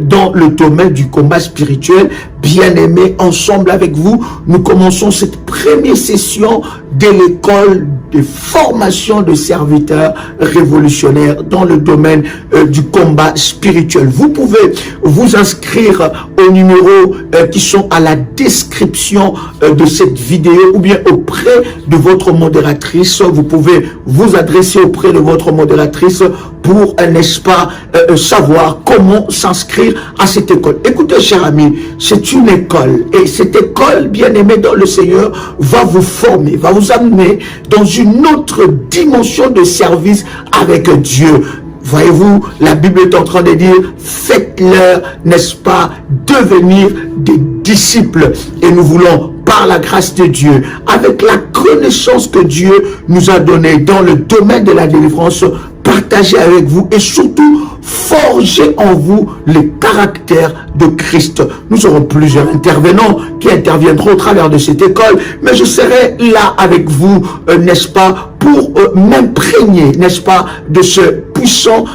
[SPEAKER 1] dans le domaine du combat spirituel. Bien-aimés, ensemble avec vous, nous commençons cette première session de l'école de formation de serviteurs révolutionnaires dans le domaine du combat spirituel. Vous pouvez vous inscrire aux numéros qui sont à la description de cette vidéo ou bien auprès de votre modératrice. Vous pouvez vous adresser auprès de votre modératrice pour, n'est-ce pas, savoir comment s'inscrire à cette école. Écoutez, chers amis, c'est une école et cette école, bien-aimée dans le Seigneur, va vous former, va vous amener dans une autre dimension de service avec Dieu. Voyez-vous, la Bible est en train de dire, faites-leur, n'est-ce pas, devenir des disciples. Et nous voulons, par la grâce de Dieu, avec la connaissance que Dieu nous a donnée dans le domaine de la délivrance, partager avec vous et surtout forger en vous le caractère de Christ. Nous aurons plusieurs intervenants qui interviendront au travers de cette école, mais je serai là avec vous, n'est-ce pas, pour m'imprégner, n'est-ce pas, de ce puissant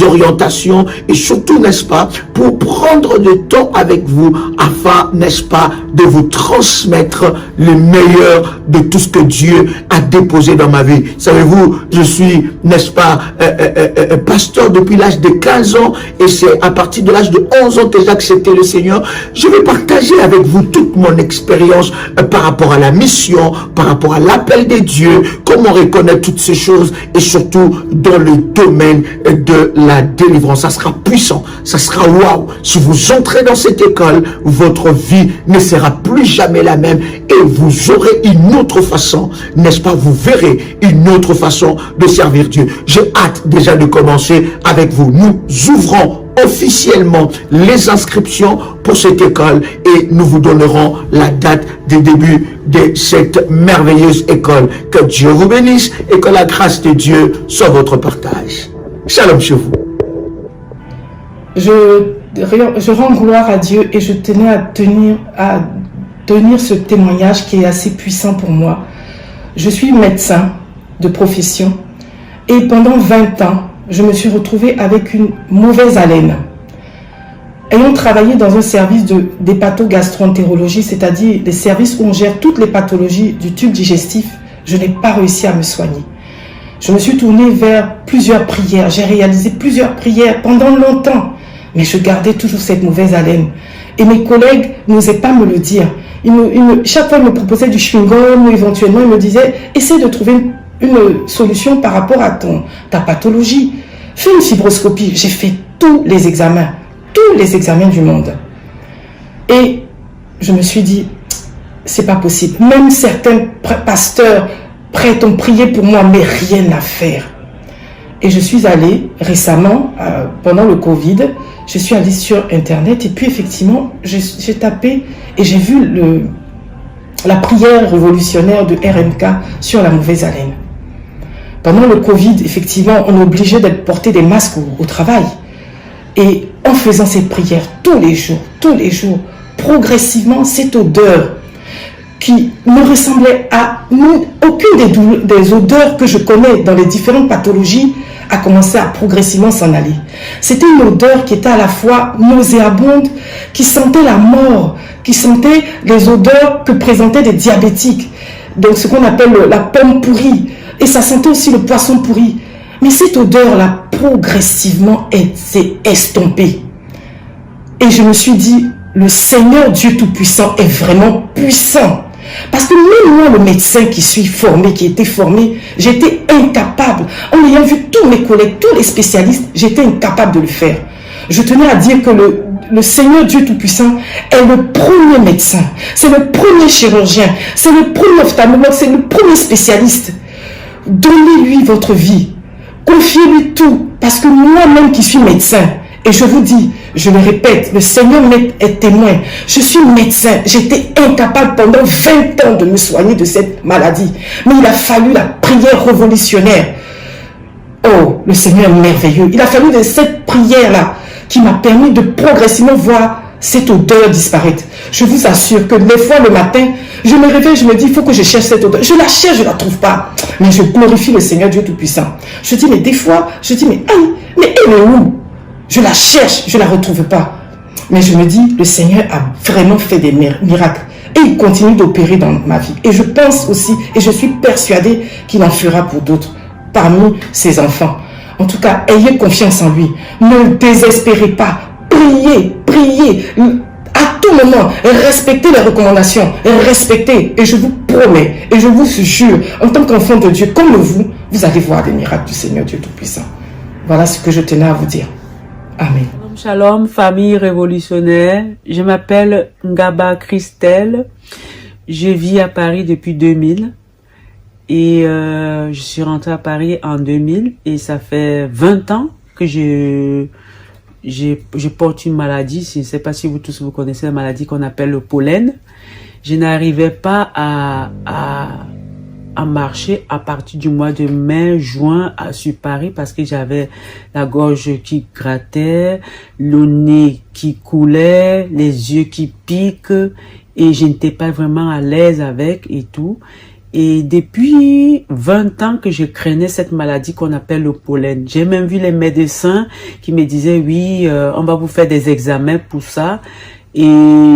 [SPEAKER 1] orientations et surtout, n'est-ce pas, pour prendre du temps avec vous afin, n'est-ce pas, de vous transmettre le meilleur de tout ce que Dieu a déposé dans ma vie. Savez-vous, je suis, n'est-ce pas, pasteur depuis l'âge de 15 ans et c'est à partir de l'âge de 11 ans que j'ai accepté le Seigneur. Je vais partager avec vous toute mon expérience par rapport à la mission, par rapport à l'appel de Dieu, comment reconnaître toutes ces choses et surtout dans le domaine de la délivrance. Ça sera puissant, ça sera waouh. Si vous entrez dans cette école, votre vie ne sera plus jamais la même et vous aurez une autre façon, n'est-ce pas, vous verrez une autre façon de servir Dieu. J'ai hâte déjà de commencer avec vous. Nous ouvrons officiellement les inscriptions pour cette école et nous vous donnerons la date de début de cette merveilleuse école. Que Dieu vous bénisse et que la grâce de Dieu soit votre partage. Shalom chez vous.
[SPEAKER 8] Je rends gloire à Dieu et je tenais à tenir ce témoignage qui est assez puissant pour moi. Je suis médecin de profession et pendant 20 ans, je me suis retrouvée avec une mauvaise haleine. Ayant travaillé dans un service d'hépatogastroentérologie, c'est-à-dire des services où on gère toutes les pathologies du tube digestif, je n'ai pas réussi à me soigner. Je me suis tournée vers plusieurs prières, j'ai réalisé plusieurs prières pendant longtemps, mais je gardais toujours cette mauvaise haleine. Et mes collègues n'osaient pas me le dire. Chaque fois, ils me proposaient du chewing-gum, ou éventuellement, ils me disaient, essaie de trouver une solution par rapport à ta pathologie. Fais une fibroscopie. J'ai fait tous les examens du monde. Et je me suis dit, c'est pas possible. Même certains pasteurs prêts ont prié pour moi, mais rien à faire. Et je suis allée récemment, pendant le Covid, je suis allée sur Internet et puis effectivement, j'ai tapé et j'ai vu la prière révolutionnaire de RMK sur la mauvaise haleine. Pendant le Covid, effectivement, on est obligé de porter des masques au travail. Et en faisant cette prière tous les jours, progressivement, cette odeur qui ne ressemblait à aucune des odeurs que je connais dans les différentes pathologies a commencé à progressivement s'en aller. C'était une odeur qui était à la fois nauséabonde, qui sentait la mort, qui sentait les odeurs que présentaient des diabétiques. Donc ce qu'on appelle la pomme pourrie. Et ça sentait aussi le poisson pourri. Mais cette odeur-là, progressivement, s'est estompée. Et je me suis dit, le Seigneur Dieu Tout-Puissant est vraiment puissant. Parce que même moi, le médecin qui suis formé, qui était formé, j'étais incapable. En ayant vu tous mes collègues, tous les spécialistes, j'étais incapable de le faire. Je tenais à dire que le Seigneur Dieu Tout-Puissant est le premier médecin. C'est le premier chirurgien. C'est le premier ophtalmologue. C'est le premier spécialiste. Donnez-lui votre vie. Confiez-lui tout. Parce que moi-même qui suis médecin, et je vous dis, je le répète, le Seigneur est témoin. Je suis médecin. J'étais incapable pendant 20 ans de me soigner de cette maladie. Mais il a fallu la prière révolutionnaire. Oh, le Seigneur est merveilleux. Il a fallu de cette prière-là qui m'a permis de progressivement voir cette odeur disparaître. Je vous assure que des fois le matin, je me réveille, je me dis, il faut que je cherche cette odeur. Je la cherche, je ne la trouve pas. Mais je glorifie le Seigneur Dieu Tout-Puissant. Je dis, mais des fois, je dis, mais elle est où? Je la cherche, je ne la retrouve pas. Mais je me dis, le Seigneur a vraiment fait des miracles. Et il continue d'opérer dans ma vie. Et je pense aussi, et je suis persuadée qu'il en fera pour d'autres, parmi ses enfants. En tout cas, ayez confiance en lui. Ne désespérez pas. Priez, priez. À tout moment, respectez les recommandations. Respectez. Et je vous promets, et je vous jure, en tant qu'enfant de Dieu, comme vous, vous allez voir des miracles du Seigneur Dieu Tout-Puissant. Voilà ce que je tenais à vous dire. Amen.
[SPEAKER 11] Shalom, famille révolutionnaire. Je m'appelle Ngaba Christelle. Je vis à Paris depuis 2000. Et je suis rentrée à Paris en 2000. Et ça fait 20 ans que je porte une maladie. Je ne sais pas si vous tous vous connaissez la maladie qu'on appelle le pollen. Je n'arrivais pas à marcher à partir du mois de mai, juin sur Paris parce que j'avais la gorge qui grattait, le nez qui coulait, les yeux qui piquent et je n'étais pas vraiment à l'aise avec et tout. Et depuis 20 ans que je craignais cette maladie qu'on appelle le pollen. J'ai même vu les médecins qui me disaient oui, on va vous faire des examens pour ça. Et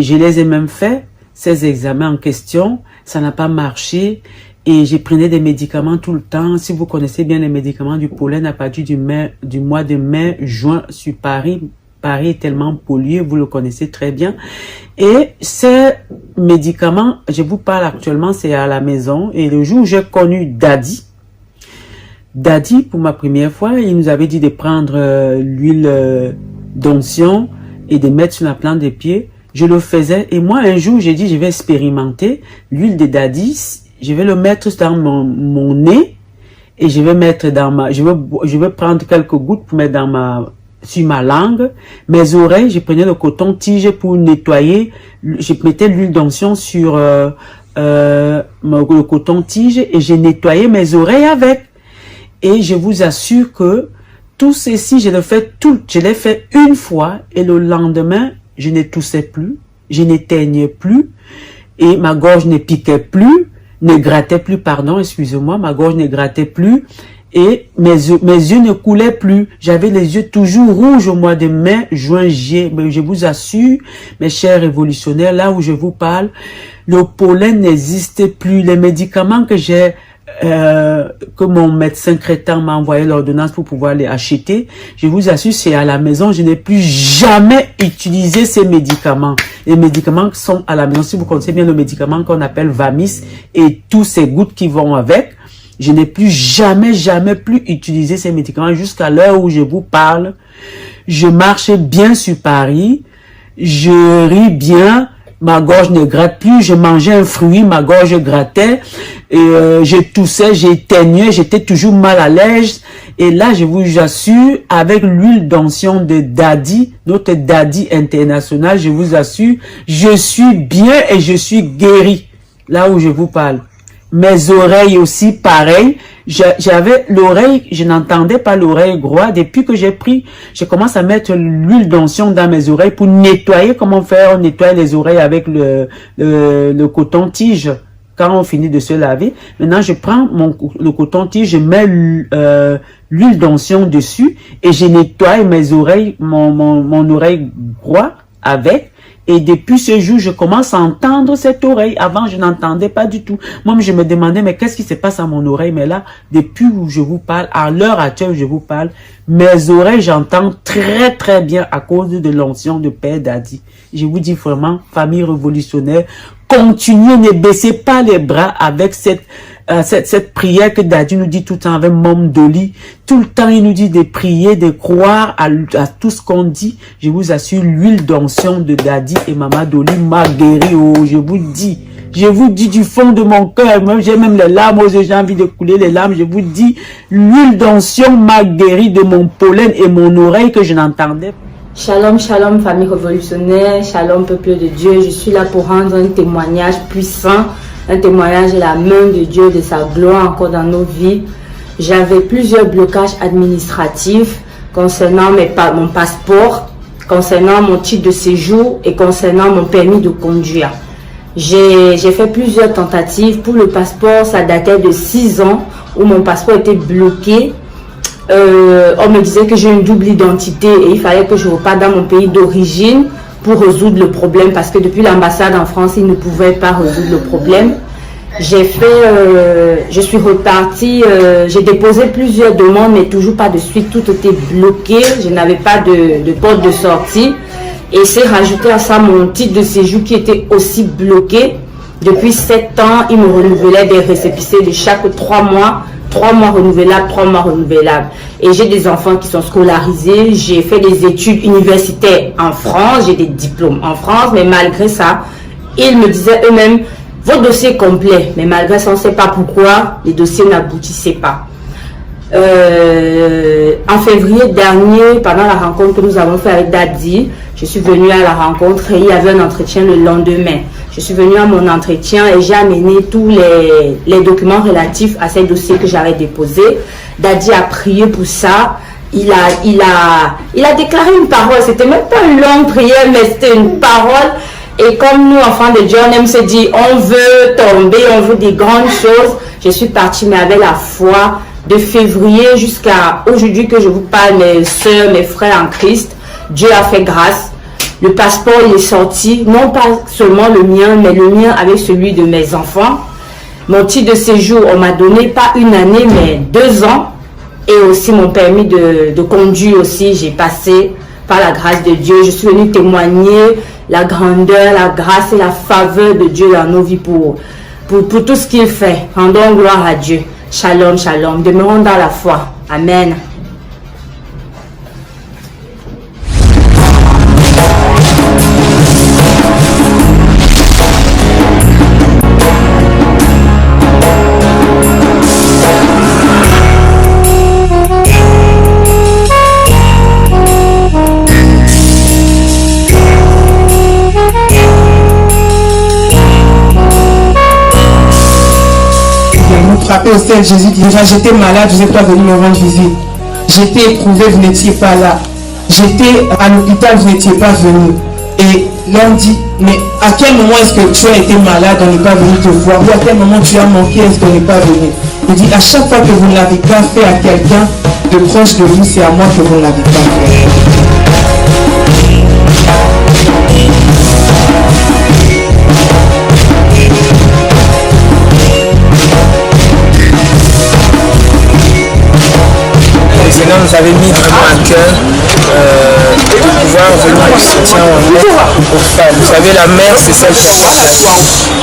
[SPEAKER 11] je les ai même fait, ces examens en question. Ça n'a pas marché. Et j'ai prenais des médicaments tout le temps. Si vous connaissez bien les médicaments du pollen, à partir du mois de mai, juin sur Paris, Paris est tellement pollué, vous le connaissez très bien. Et ces médicaments, je vous parle actuellement, c'est à la maison. Et le jour où j'ai connu Daddy, pour ma première fois, il nous avait dit de prendre l'huile d'onction et de mettre sur la plante des pieds. Je le faisais. Et moi, un jour, j'ai dit, je vais expérimenter l'huile de Daddy. Je vais le mettre dans mon nez et je vais mettre dans je vais prendre quelques gouttes pour mettre sur ma langue. Mes oreilles, je prenais le coton-tige pour nettoyer. Je mettais l'huile d'onction sur le coton-tige et j'ai nettoyé mes oreilles avec. Et je vous assure que tout ceci, je l'ai fait une fois et le lendemain, je ne toussais plus, je n'éteignais plus et ma gorge ne piquait plus. Ne grattait plus, pardon, excusez-moi, ma gorge ne grattait plus et mes yeux ne coulaient plus. J'avais les yeux toujours rouges au mois de mai, juin, juillet. Mais je vous assure, mes chers révolutionnaires, là où je vous parle, le pollen n'existe plus. Les médicaments que j'ai, que mon médecin crétin m'a envoyé l'ordonnance pour pouvoir les acheter, je vous assure, c'est à la maison. Je n'ai plus jamais utilisé ces médicaments. Les médicaments sont à la maison. Si vous connaissez bien le médicament qu'on appelle Vamis et tous ces gouttes qui vont avec, je n'ai plus jamais plus utilisé ces médicaments jusqu'à l'heure où je vous parle. Je marchais bien sur Paris, je ris bien, ma gorge ne gratte plus, je mangeais un fruit, ma gorge grattait, et je toussais, j'éteignais, j'étais toujours mal à l'aise. Et là, je vous assure, avec l'huile d'onction de Daddy, notre Daddy international, je vous assure, je suis bien et je suis guéri. Là où je vous parle. Mes oreilles aussi, pareil. J'avais l'oreille, je n'entendais pas l'oreille droite. Depuis que je commence à mettre l'huile d'onction dans mes oreilles pour nettoyer. Comment faire? On nettoie les oreilles avec le coton-tige. Quand on finit de se laver, maintenant je prends le coton-tige, je mets l'huile d'onction dessus et je nettoie mes oreilles, mon oreille droite avec. Et depuis ce jour, je commence à entendre cette oreille. Avant, je n'entendais pas du tout. Moi, je me demandais, mais qu'est-ce qui se passe à mon oreille? Mais là, depuis où je vous parle, à l'heure actuelle où je vous parle, mes oreilles, j'entends très très bien à cause de l'onction de Père Daddy. Je vous dis vraiment, famille révolutionnaire, continuez, ne baissez pas les bras avec cette prière que Daddy nous dit tout le temps avec Mom Dolly. Tout le temps, il nous dit de prier, de croire à tout ce qu'on dit. Je vous assure, l'huile d'onction de Daddy et Maman Dolly m'a guéri. Oh, je vous dis du fond de mon cœur, j'ai même les larmes, j'ai envie de couler les larmes. Je vous dis, l'huile d'onction m'a guéri de mon pollen et mon oreille que je n'entendais pas.
[SPEAKER 12] Shalom, shalom, famille révolutionnaire, shalom, peuple de Dieu. Je suis là pour rendre un témoignage puissant, un témoignage de la main de Dieu, de sa gloire encore dans nos vies. J'avais plusieurs blocages administratifs concernant mon passeport. concernant mon titre de séjour et concernant mon permis de conduire. J'ai fait plusieurs tentatives. Pour le passeport, ça datait de 6 ans où mon passeport était bloqué. On me disait que j'ai une double identité et il fallait que je reparte dans mon pays d'origine pour résoudre le problème, parce que depuis l'ambassade en France, ils ne pouvaient pas résoudre le problème. Je suis repartie, j'ai déposé plusieurs demandes, mais toujours pas de suite, tout était bloqué, je n'avais pas de porte de sortie. Et c'est rajouté à ça mon titre de séjour qui était aussi bloqué. Depuis 7 ans, ils me renouvelaient des récépissés de chaque 3 mois. 3 mois renouvelables, 3 mois renouvelables. Et j'ai des enfants qui sont scolarisés. J'ai fait des études universitaires en France. J'ai des diplômes en France. Mais malgré ça, ils me disaient eux-mêmes, votre dossier est complet. Mais malgré ça, on ne sait pas pourquoi les dossiers n'aboutissaient pas. En février dernier, pendant la rencontre que nous avons fait avec Daddy, je suis venue à la rencontre et il y avait un entretien le lendemain. Je suis venue à mon entretien et j'ai amené tous les documents relatifs à ces dossiers que j'avais déposés. Daddy a prié pour ça. Il a déclaré une parole. C'était même pas une longue prière, mais c'était une parole. Et comme nous, enfants de Dieu, on aime se dire, on veut tomber, on veut des grandes choses. Je suis partie, mais avec la foi, de février jusqu'à aujourd'hui que je vous parle, mes soeurs, mes frères en Christ, Dieu a fait grâce. Le passeport, il est sorti, non pas seulement le mien, mais le mien avec celui de mes enfants. Mon titre de séjour, on m'a donné pas 1 année, mais 2 ans. Et aussi mon permis de conduire aussi, j'ai passé par la grâce de Dieu. Je suis venue témoigner la grandeur, la grâce et la faveur de Dieu dans nos vies pour tout ce qu'il fait. Rendons gloire à Dieu. Shalom, shalom. Demeurons dans la foi. Amen.
[SPEAKER 8] Frappé au ciel, Jésus dira, j'étais malade, vous n'êtes pas venu me rendre visite. J'étais éprouvé, vous n'étiez pas là. J'étais à l'hôpital, vous n'étiez pas venu. Et l'homme dit, mais à quel moment est-ce que tu as été malade, on n'est pas venu te voir? Ou à quel moment tu as manqué, est-ce qu'on n'est pas venu? Il dit, à chaque fois que vous ne l'avez pas fait à quelqu'un de proche de vous, c'est à moi que vous ne l'avez pas fait.
[SPEAKER 13] Le Seigneur nous avait mis vraiment à cœur de pouvoir venir au soutien aux femmes. Vous savez, la mère, c'est celle qui a.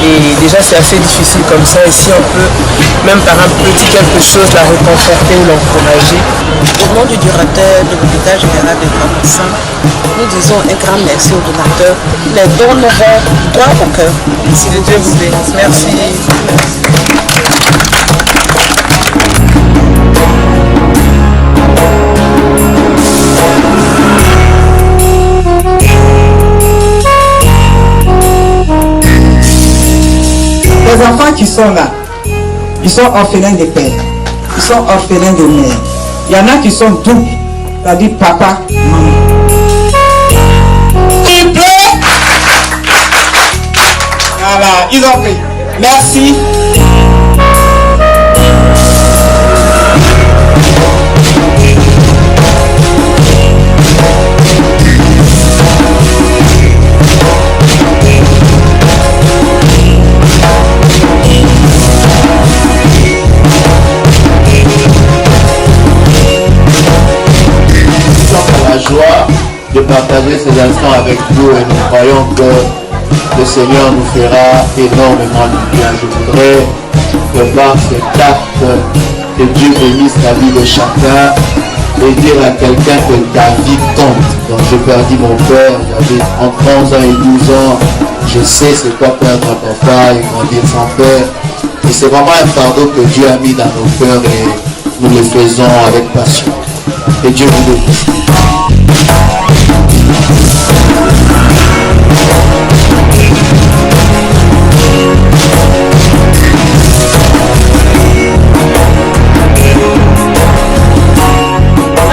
[SPEAKER 13] Et déjà, c'est assez difficile comme ça. Et si on peut, même par un petit quelque chose, la réconforter ou l'encourager.
[SPEAKER 14] Au nom du directeur de l'hôpital général de Grand-Bassin, nous disons un grand merci au donateur. Les dons nous vont droit au cœur.
[SPEAKER 13] Si le Dieu vous bénisse. Merci.
[SPEAKER 8] Les enfants qui sont là, ils sont orphelins de père, ils sont orphelins de mère. Il y en a qui sont doubles, c'est-à-dire papa, maman. Voilà, ils ont pris. Merci.
[SPEAKER 15] Joie de partager ces instants avec vous et nous croyons que le Seigneur nous fera énormément de bien. Je voudrais que par cet acte que Dieu bénisse la vie de chacun et dire à quelqu'un que ta vie compte. Donc j'ai perdu mon père, j'avais entre 11 ans et 12 ans, je sais c'est quoi perdre un papa et grandir sans père. Et c'est vraiment un fardeau que Dieu a mis dans nos cœurs et nous le faisons avec passion. Et Dieu vous bénisse.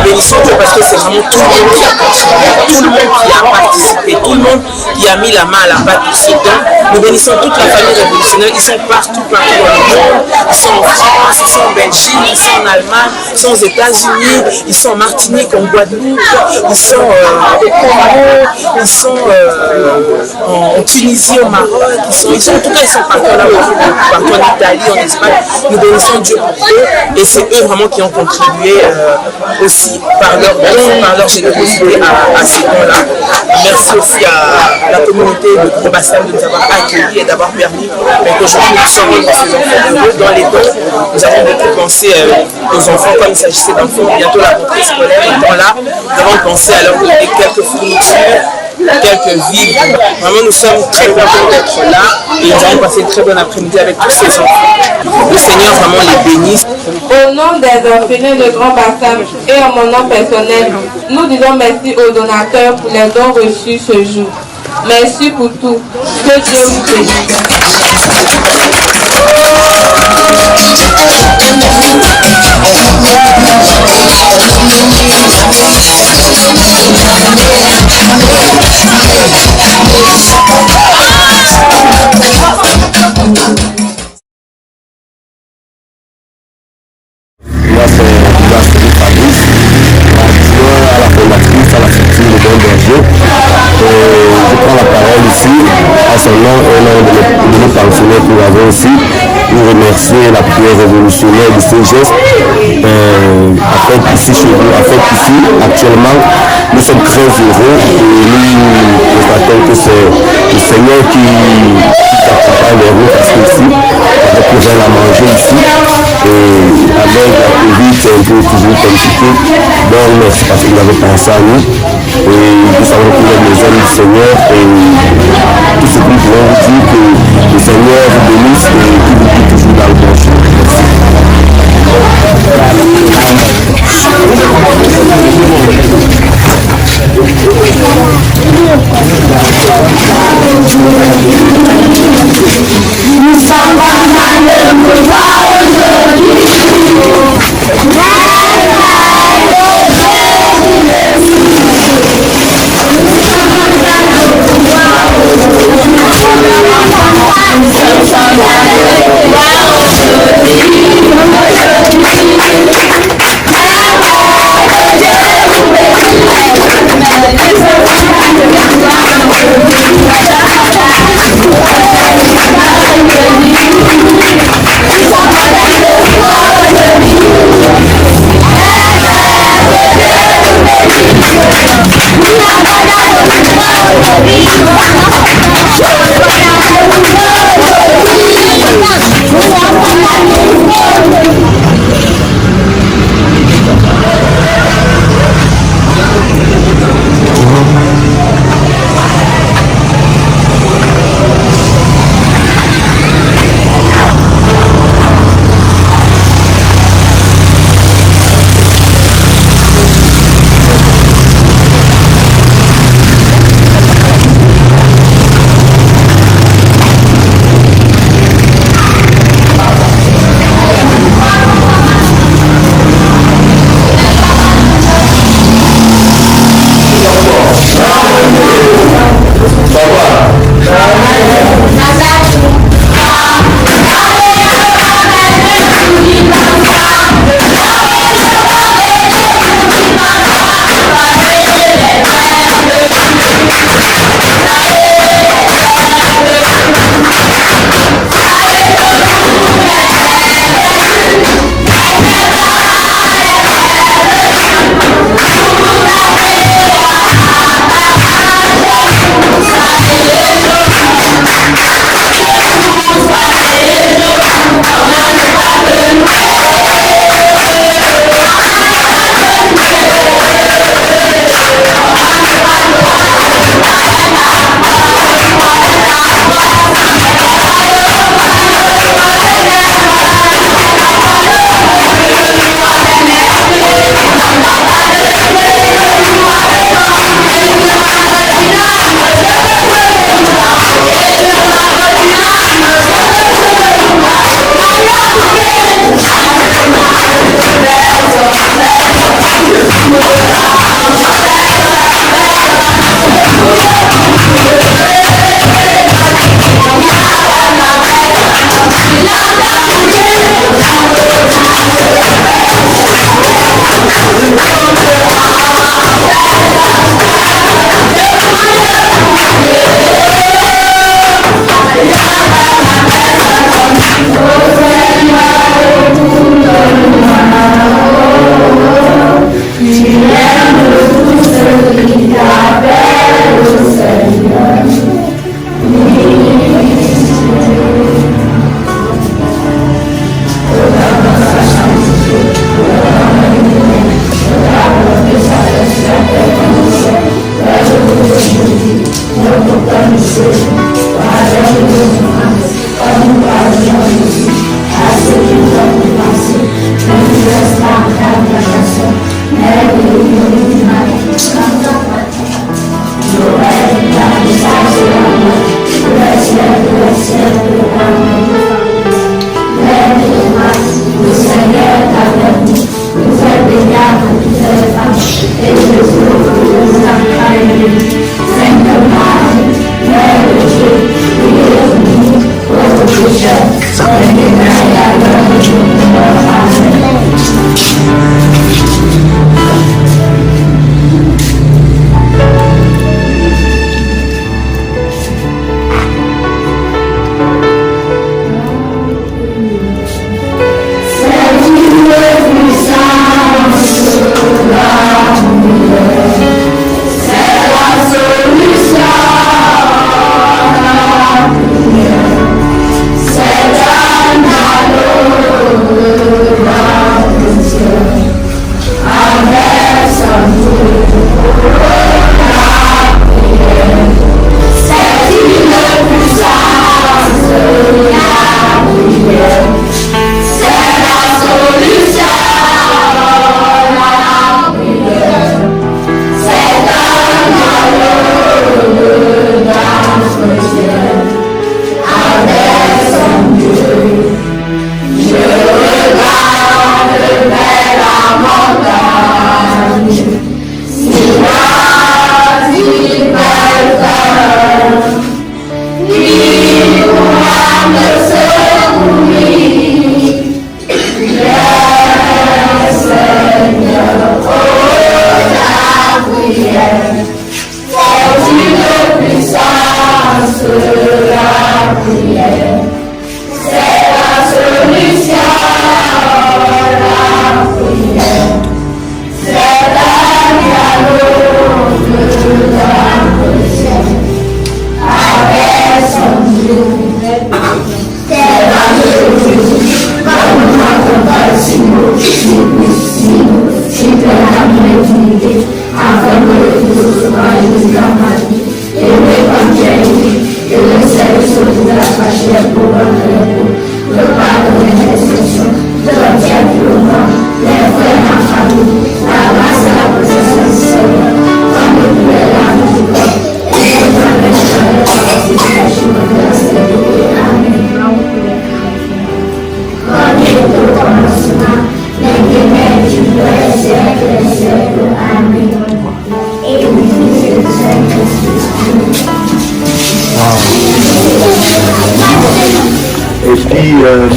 [SPEAKER 13] Bénissons Dieu parce que c'est vraiment tout le monde qui a participé, tout le monde qui a mis la main à la pâte pour ce don. Nous bénissons toute la famille révolutionnaire. Ils sont partout dans le monde. Ils sont en France, ils sont en Belgique, ils sont en Allemagne, ils sont aux États-Unis, ils sont en Martinique, en Guadeloupe, ils sont au Congo, ils sont en Tunisie, au Maroc. En tout cas, ils sont partout là, partout en Italie, en Espagne. Nous bénissons Dieu pour eux et c'est eux vraiment qui ont contribué aussi par leur don, par leur générosité à ces dons-là. Merci aussi à la communauté de Gros-Bassam de nous avoir accueillis et d'avoir permis qu'aujourd'hui nous puissions rendre ces enfants heureux. Dans les dons, nous avons beaucoup pensé aux enfants comme il s'agissait d'enfants bientôt la rentrée scolaire. Étant là, nous avons pensé à leur donner quelques fournitures, quelques vivres. Vraiment, nous sommes très contents d'être là et nous avons passé une très bonne après-midi avec tous ces enfants. Le Seigneur vraiment les bénisse.
[SPEAKER 16] Au nom des orphelins de Grand Bassam et en mon nom personnel, nous disons merci aux donateurs pour les dons reçus ce jour. Merci pour tout. Que Dieu vous bénisse.
[SPEAKER 17] Moi, c'est Fabrice, adjoint à la fondatrice, à la structure de Bon Berger. Je prends la parole ici, à son nom et au nom de nos pensionnaires que nous avons ici, pour remercier la prière révolutionnaire de ces gestes. Ici chez nous, ici, actuellement, nous sommes très heureux et nous constatons que c'est le Seigneur qui accompagne les routes parce qu'ici, on n'a plus rien à manger ici. Et avec la Covid, c'est un peu toujours compliqué. Donc, merci parce que vous avez pensé à nous. Et nous savons que vous êtes les hommes du Seigneur. Et tout ce que nous pouvons vous dire, que le Seigneur vous bénisse et qu'il vous guide toujours dans le bon chemin.
[SPEAKER 3] Nous sommes en de voir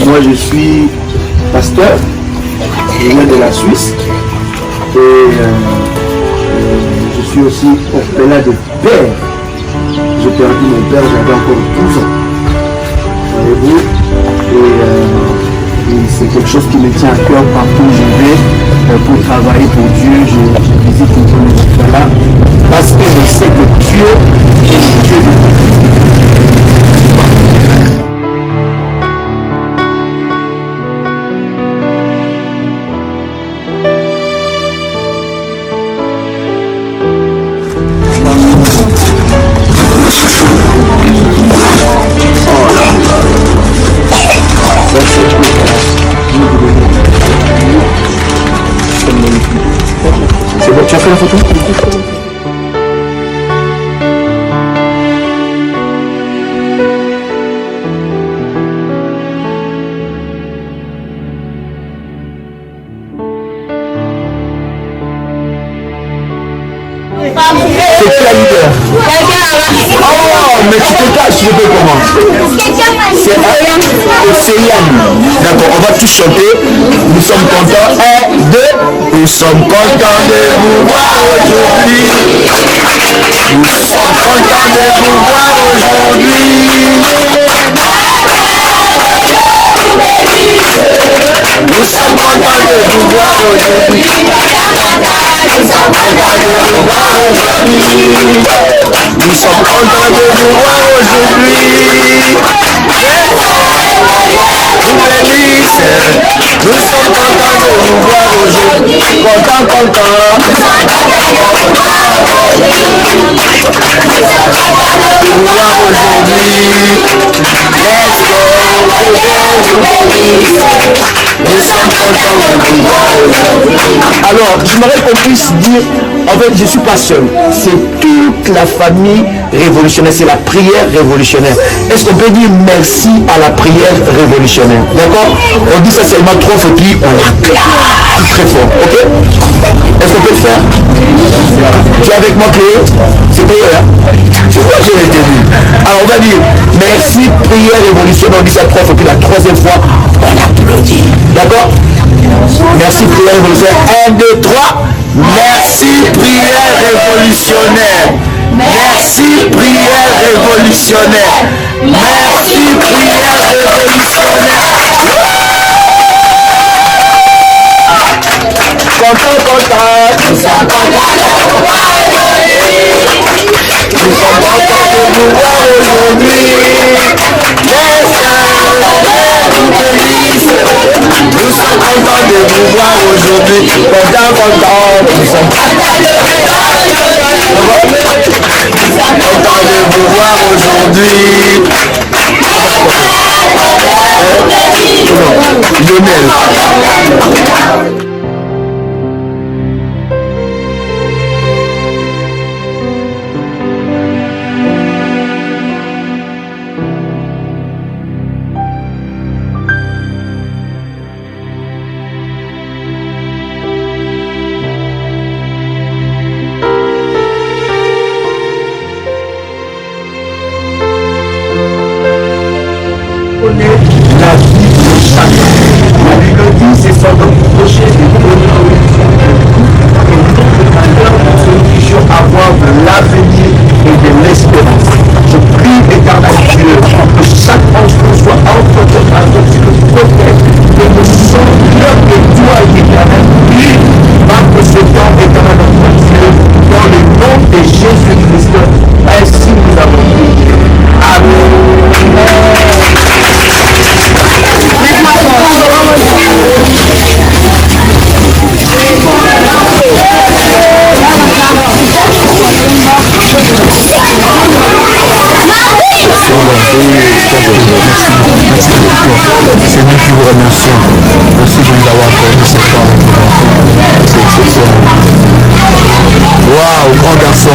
[SPEAKER 18] Moi je suis pasteur, je viens de la Suisse et je suis aussi orphelin de père. J'ai perdu mon père, j'avais encore 12 ans. Voyez-vous, et c'est quelque chose qui me tient à cœur partout où je vais pour travailler pour Dieu. Je visite tout le monde là parce que je sais que Dieu est Dieu de C'est bon, tu as fait la photo? C'est qui la leader? Oh, mais tu te caches, je peux comment? C'est Océane. D'accord, on va tous chanter. Nous sommes contents. 1, 2. Nous sommes contents de vous voir aujourd'hui. Nous sommes contents de vous voir aujourd'hui. Nous sommes contents de vous voir aujourd'hui. Nous sommes contents de vous voir aujourd'hui. Nous sommes contents de vous voir aujourd'hui. Nous sommes contents de vous voir aujourd'hui. Contents, contents. Nous sommes contents de vous voir aujourd'hui. Let's go. Nous sommes contents de vous voir aujourd'hui. Alors, j'aimerais qu'on puisse dire, en fait, je ne suis pas seul. C'est toute la famille révolutionnaire. C'est la prière révolutionnaire. Est-ce qu'on peut dire merci à la prière révolutionnaire? D'accord? On dit ça seulement 3 fois, puis on acclame très fort. Ok? Est-ce qu'on peut le faire? Tu es avec moi, Cléo? C'est Cléo, hein? Je crois que j'ai retenu. Alors on va dire merci, prière révolutionnaire. On dit ça 3 fois, puis la 3e fois, on applaudit. D'accord? Merci, prière révolutionnaire. 1, 2, 3. Merci, prière révolutionnaire. Merci, prière révolutionnaire. Merci, prière révolutionnaire. Content. Nous sommes contents de vous voir aujourd'hui. Nous sommes contents de vous voir aujourd'hui. Content. Nous sommes contents de vous voir aujourd'hui. Lionel. La vie de chacun. La Bible dit, c'est sans doute projet de bonheur et de malheur pour ceux qui cherchent à avoir de l'avenir et de l'espérance. Je prie, éternel Dieu, que chaque enfant soit entretenu par le prophète, que nous sommes l'homme de toi, éternel, marque ce temps, éternel notre Dieu, dans le nom de Jésus-Christ. Ainsi nous avons prié. Amen.
[SPEAKER 17] C'est nous qui vous remercions. Merci de nous avoir accordé ce temps. C'est exceptionnel. Waouh, grand garçon.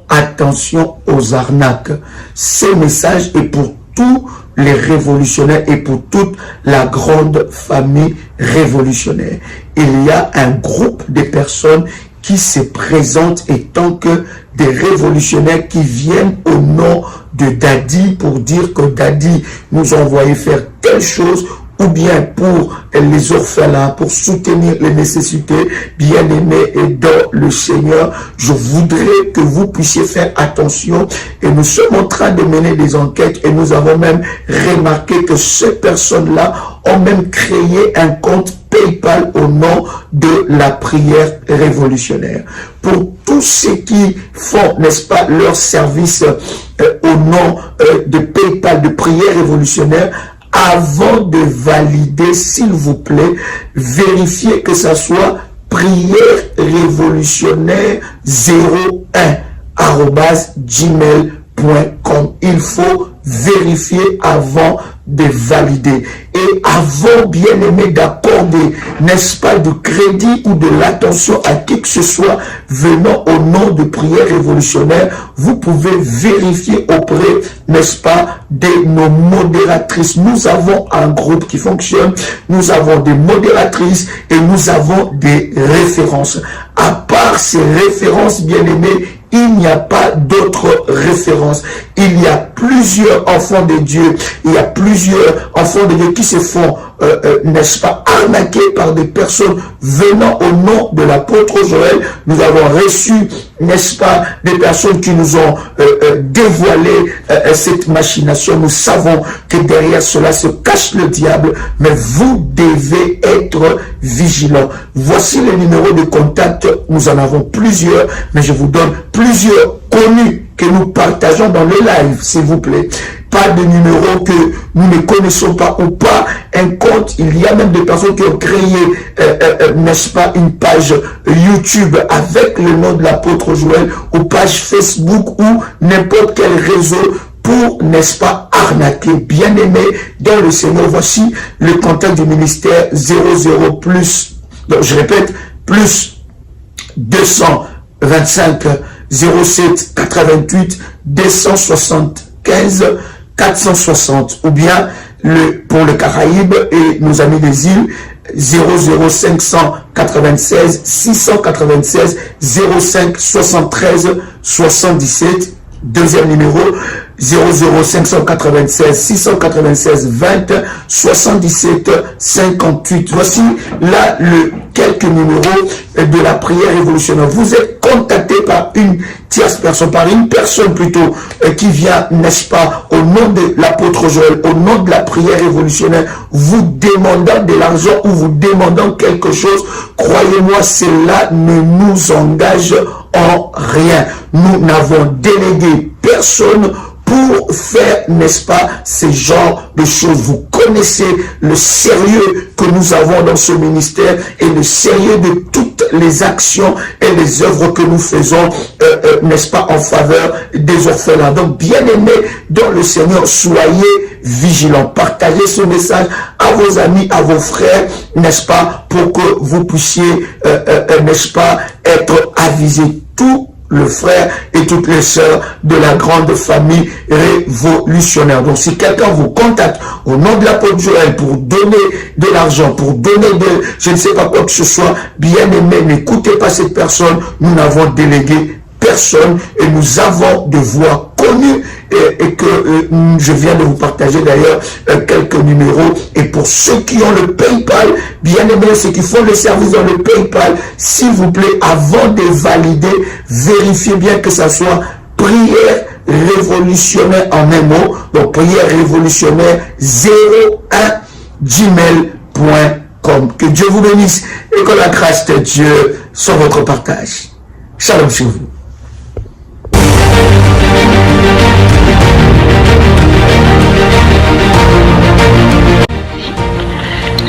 [SPEAKER 1] Attention aux arnaques. Ce message est pour tous les révolutionnaires et pour toute la grande famille révolutionnaire. Il y a un groupe de personnes qui se présentent étant que des révolutionnaires qui viennent au nom de Daddy pour dire que Daddy nous a envoyé faire telle chose, ou bien pour les orphelins, pour soutenir les nécessités, bien-aimés et dans le Seigneur. Je voudrais que vous puissiez faire attention, et nous sommes en train de mener des enquêtes et nous avons même remarqué que ces personnes-là ont même créé un compte PayPal au nom de la prière révolutionnaire. Pour tous ceux qui font, n'est-ce pas, leur service au nom de PayPal, de prière révolutionnaire, avant de valider, s'il vous plaît, vérifiez que ça soit prière révolutionnaire 01@gmail.com. Il faut vérifier avant de valider. Et avant, bien aimé, d'accorder, n'est-ce pas, de crédit ou de l'attention à qui que ce soit venant au nom de prière révolutionnaire, vous pouvez vérifier auprès, n'est-ce pas, de nos modératrices. Nous avons un groupe qui fonctionne, nous avons des modératrices et nous avons des références. À part ces références, bien aimés, il n'y a pas d'autres références. Il y a plusieurs enfants de Dieu. Il y a plusieurs enfants de Dieu qui se font, n'est-ce pas, arnaqués par des personnes venant au nom de l'apôtre Joël. Nous avons reçu, n'est-ce pas, des personnes qui nous ont dévoilé cette machination. Nous savons que derrière cela se cache le diable, mais vous devez être vigilants. Voici les numéros de contact. Nous en avons plusieurs, mais je vous donne plusieurs connus que nous partageons dans les lives, s'il vous plaît. Pas de numéros que nous ne connaissons pas ou pas un compte. Il y a même des personnes qui ont créé, n'est-ce pas, une page YouTube avec le nom de l'apôtre Joël, ou page Facebook ou n'importe quel réseau pour, n'est-ce pas, arnaquer. Bien aimé dans le Seigneur, voici le contact du ministère 00 plus, donc je répète, plus 225 07 88 275 460 ou bien pour le Caraïbe et nos amis des îles 00596 696 05 73 77. Deuxième numéro 00596 696 20 77 58. Voici là quelques numéros de la prière révolutionnaire. Vous êtes contacté par une tierce personne, par une personne plutôt qui vient, n'est-ce pas, au nom de l'apôtre Joël, au nom de la prière révolutionnaire, vous demandant de l'argent ou vous demandant quelque chose. Croyez-moi, cela ne nous engage en rien. Nous n'avons délégué personne pour faire, n'est-ce pas, ce genre de choses. Vous connaissez le sérieux que nous avons dans ce ministère et le sérieux de toutes les actions et les œuvres que nous faisons, n'est-ce pas, en faveur des orphelins. Donc, bien-aimés dans le Seigneur, soyez vigilants. Partagez ce message à vos amis, à vos frères, n'est-ce pas, pour que vous puissiez, n'est-ce pas, être avisés. Tout le frère et toutes les sœurs de la grande famille révolutionnaire. Donc, si quelqu'un vous contacte au nom de l'apôtre Joël pour donner de l'argent, pour donner je ne sais pas quoi que ce soit, bien aimé, n'écoutez pas cette personne. Nous n'avons délégué personne et nous avons de voix connues et que je viens de vous partager d'ailleurs quelques numéros. Et pour ceux qui ont le PayPal, bien aimé, ceux qui font le service dans le PayPal, s'il vous plaît, avant de valider, vérifiez bien que ça soit prière révolutionnaire en un mot. Donc prière révolutionnaire 01 gmail.com. Que Dieu vous bénisse et que la grâce de Dieu soit votre partage. Shalom sur vous.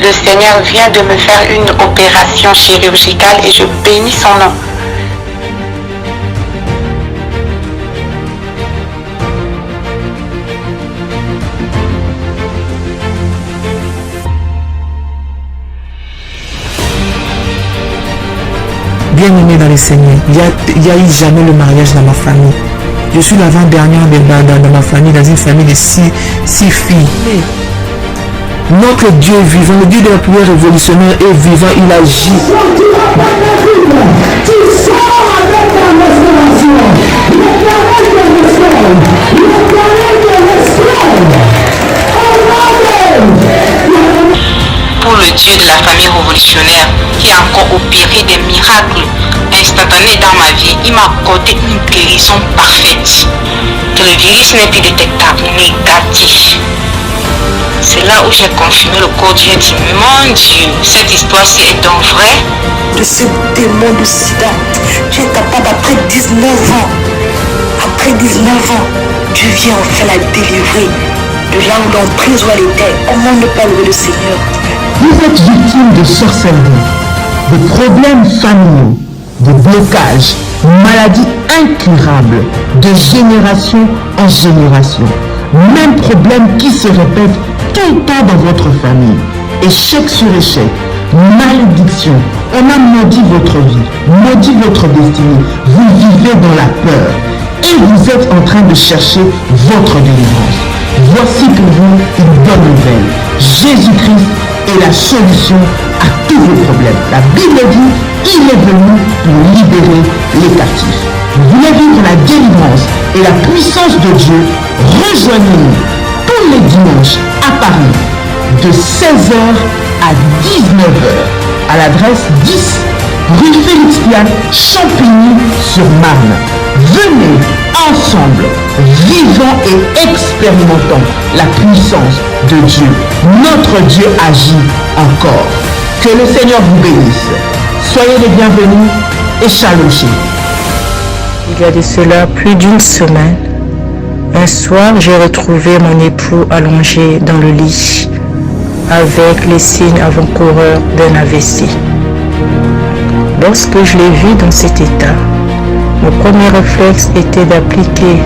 [SPEAKER 2] Le Seigneur vient de me faire une opération chirurgicale et je bénis son nom.
[SPEAKER 8] Bien-aimé dans le Seigneur, il n'y a eu jamais le mariage dans ma famille. Je suis l'avant-dernière dans ma famille, dans une famille de six filles. Notre Dieu vivant, le Dieu de la prière révolutionnaire est vivant, il agit.
[SPEAKER 2] Pour le Dieu de la famille révolutionnaire qui a encore opéré des miracles instantanés dans ma vie, il m'a accordé une guérison parfaite. Que le virus n'est plus détectable, négatif. C'est là où j'ai confirmé le corps Dieu dit, mon Dieu, cette histoire-ci est donc vraie.
[SPEAKER 19] De ce démon de sida, tu es capable après 19 ans. Après 19 ans, tu viens enfin la délivrer de là où dans prison elle était. Comment ne pas louer le Seigneur?
[SPEAKER 8] Vous êtes victime de sorcellerie, de problèmes familiaux, de blocages, maladies incurables, de génération en génération. Même problème qui se répète tout le temps dans votre famille. Échec sur échec, malédiction. On a maudit votre vie, maudit votre destinée. Vous vivez dans la peur et vous êtes en train de chercher votre délivrance. Voici pour vous une bonne nouvelle. Jésus-Christ est la solution à tous vos problèmes. La Bible dit, il est venu pour libérer les captifs. Vous voulez vivre la délivrance et la puissance de Dieu? Rejoignez-nous tous les dimanches à Paris de 16h à 19h à l'adresse 10 rue Félix Piat, Champigny-sur-Marne. Venez ensemble, vivons et expérimentons la puissance de Dieu. Notre Dieu agit encore. Que le Seigneur vous bénisse. Soyez les bienvenus et shalom.
[SPEAKER 6] Il y a de cela plus d'une semaine, un soir, j'ai retrouvé mon époux allongé dans le lit avec les signes avant-coureurs d'un AVC. Lorsque je l'ai vu dans cet état, mon premier réflexe était d'appliquer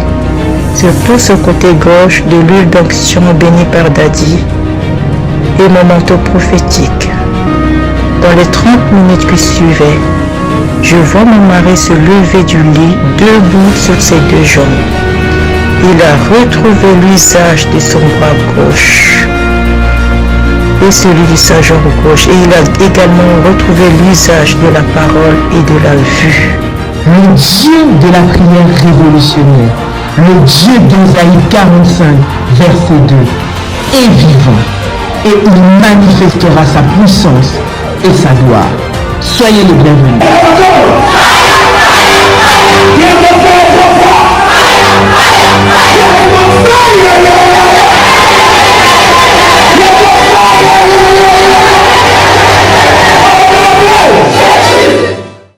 [SPEAKER 6] sur tout ce côté gauche de l'huile d'onction bénie par Daddy et mon manteau prophétique. Dans les 30 minutes qui suivaient, Je vois mon mari se lever du lit, debout sur ses deux jambes. Il a retrouvé l'usage de son bras gauche et celui de sa jambe gauche. Et il a également retrouvé l'usage de la parole et de la vue.
[SPEAKER 8] Le Dieu de la prière révolutionnaire, le Dieu d'Ésaïe 45, verset 2, est vivant et il manifestera sa puissance et sa gloire. Soyez les bienvenus.
[SPEAKER 18] Yeah.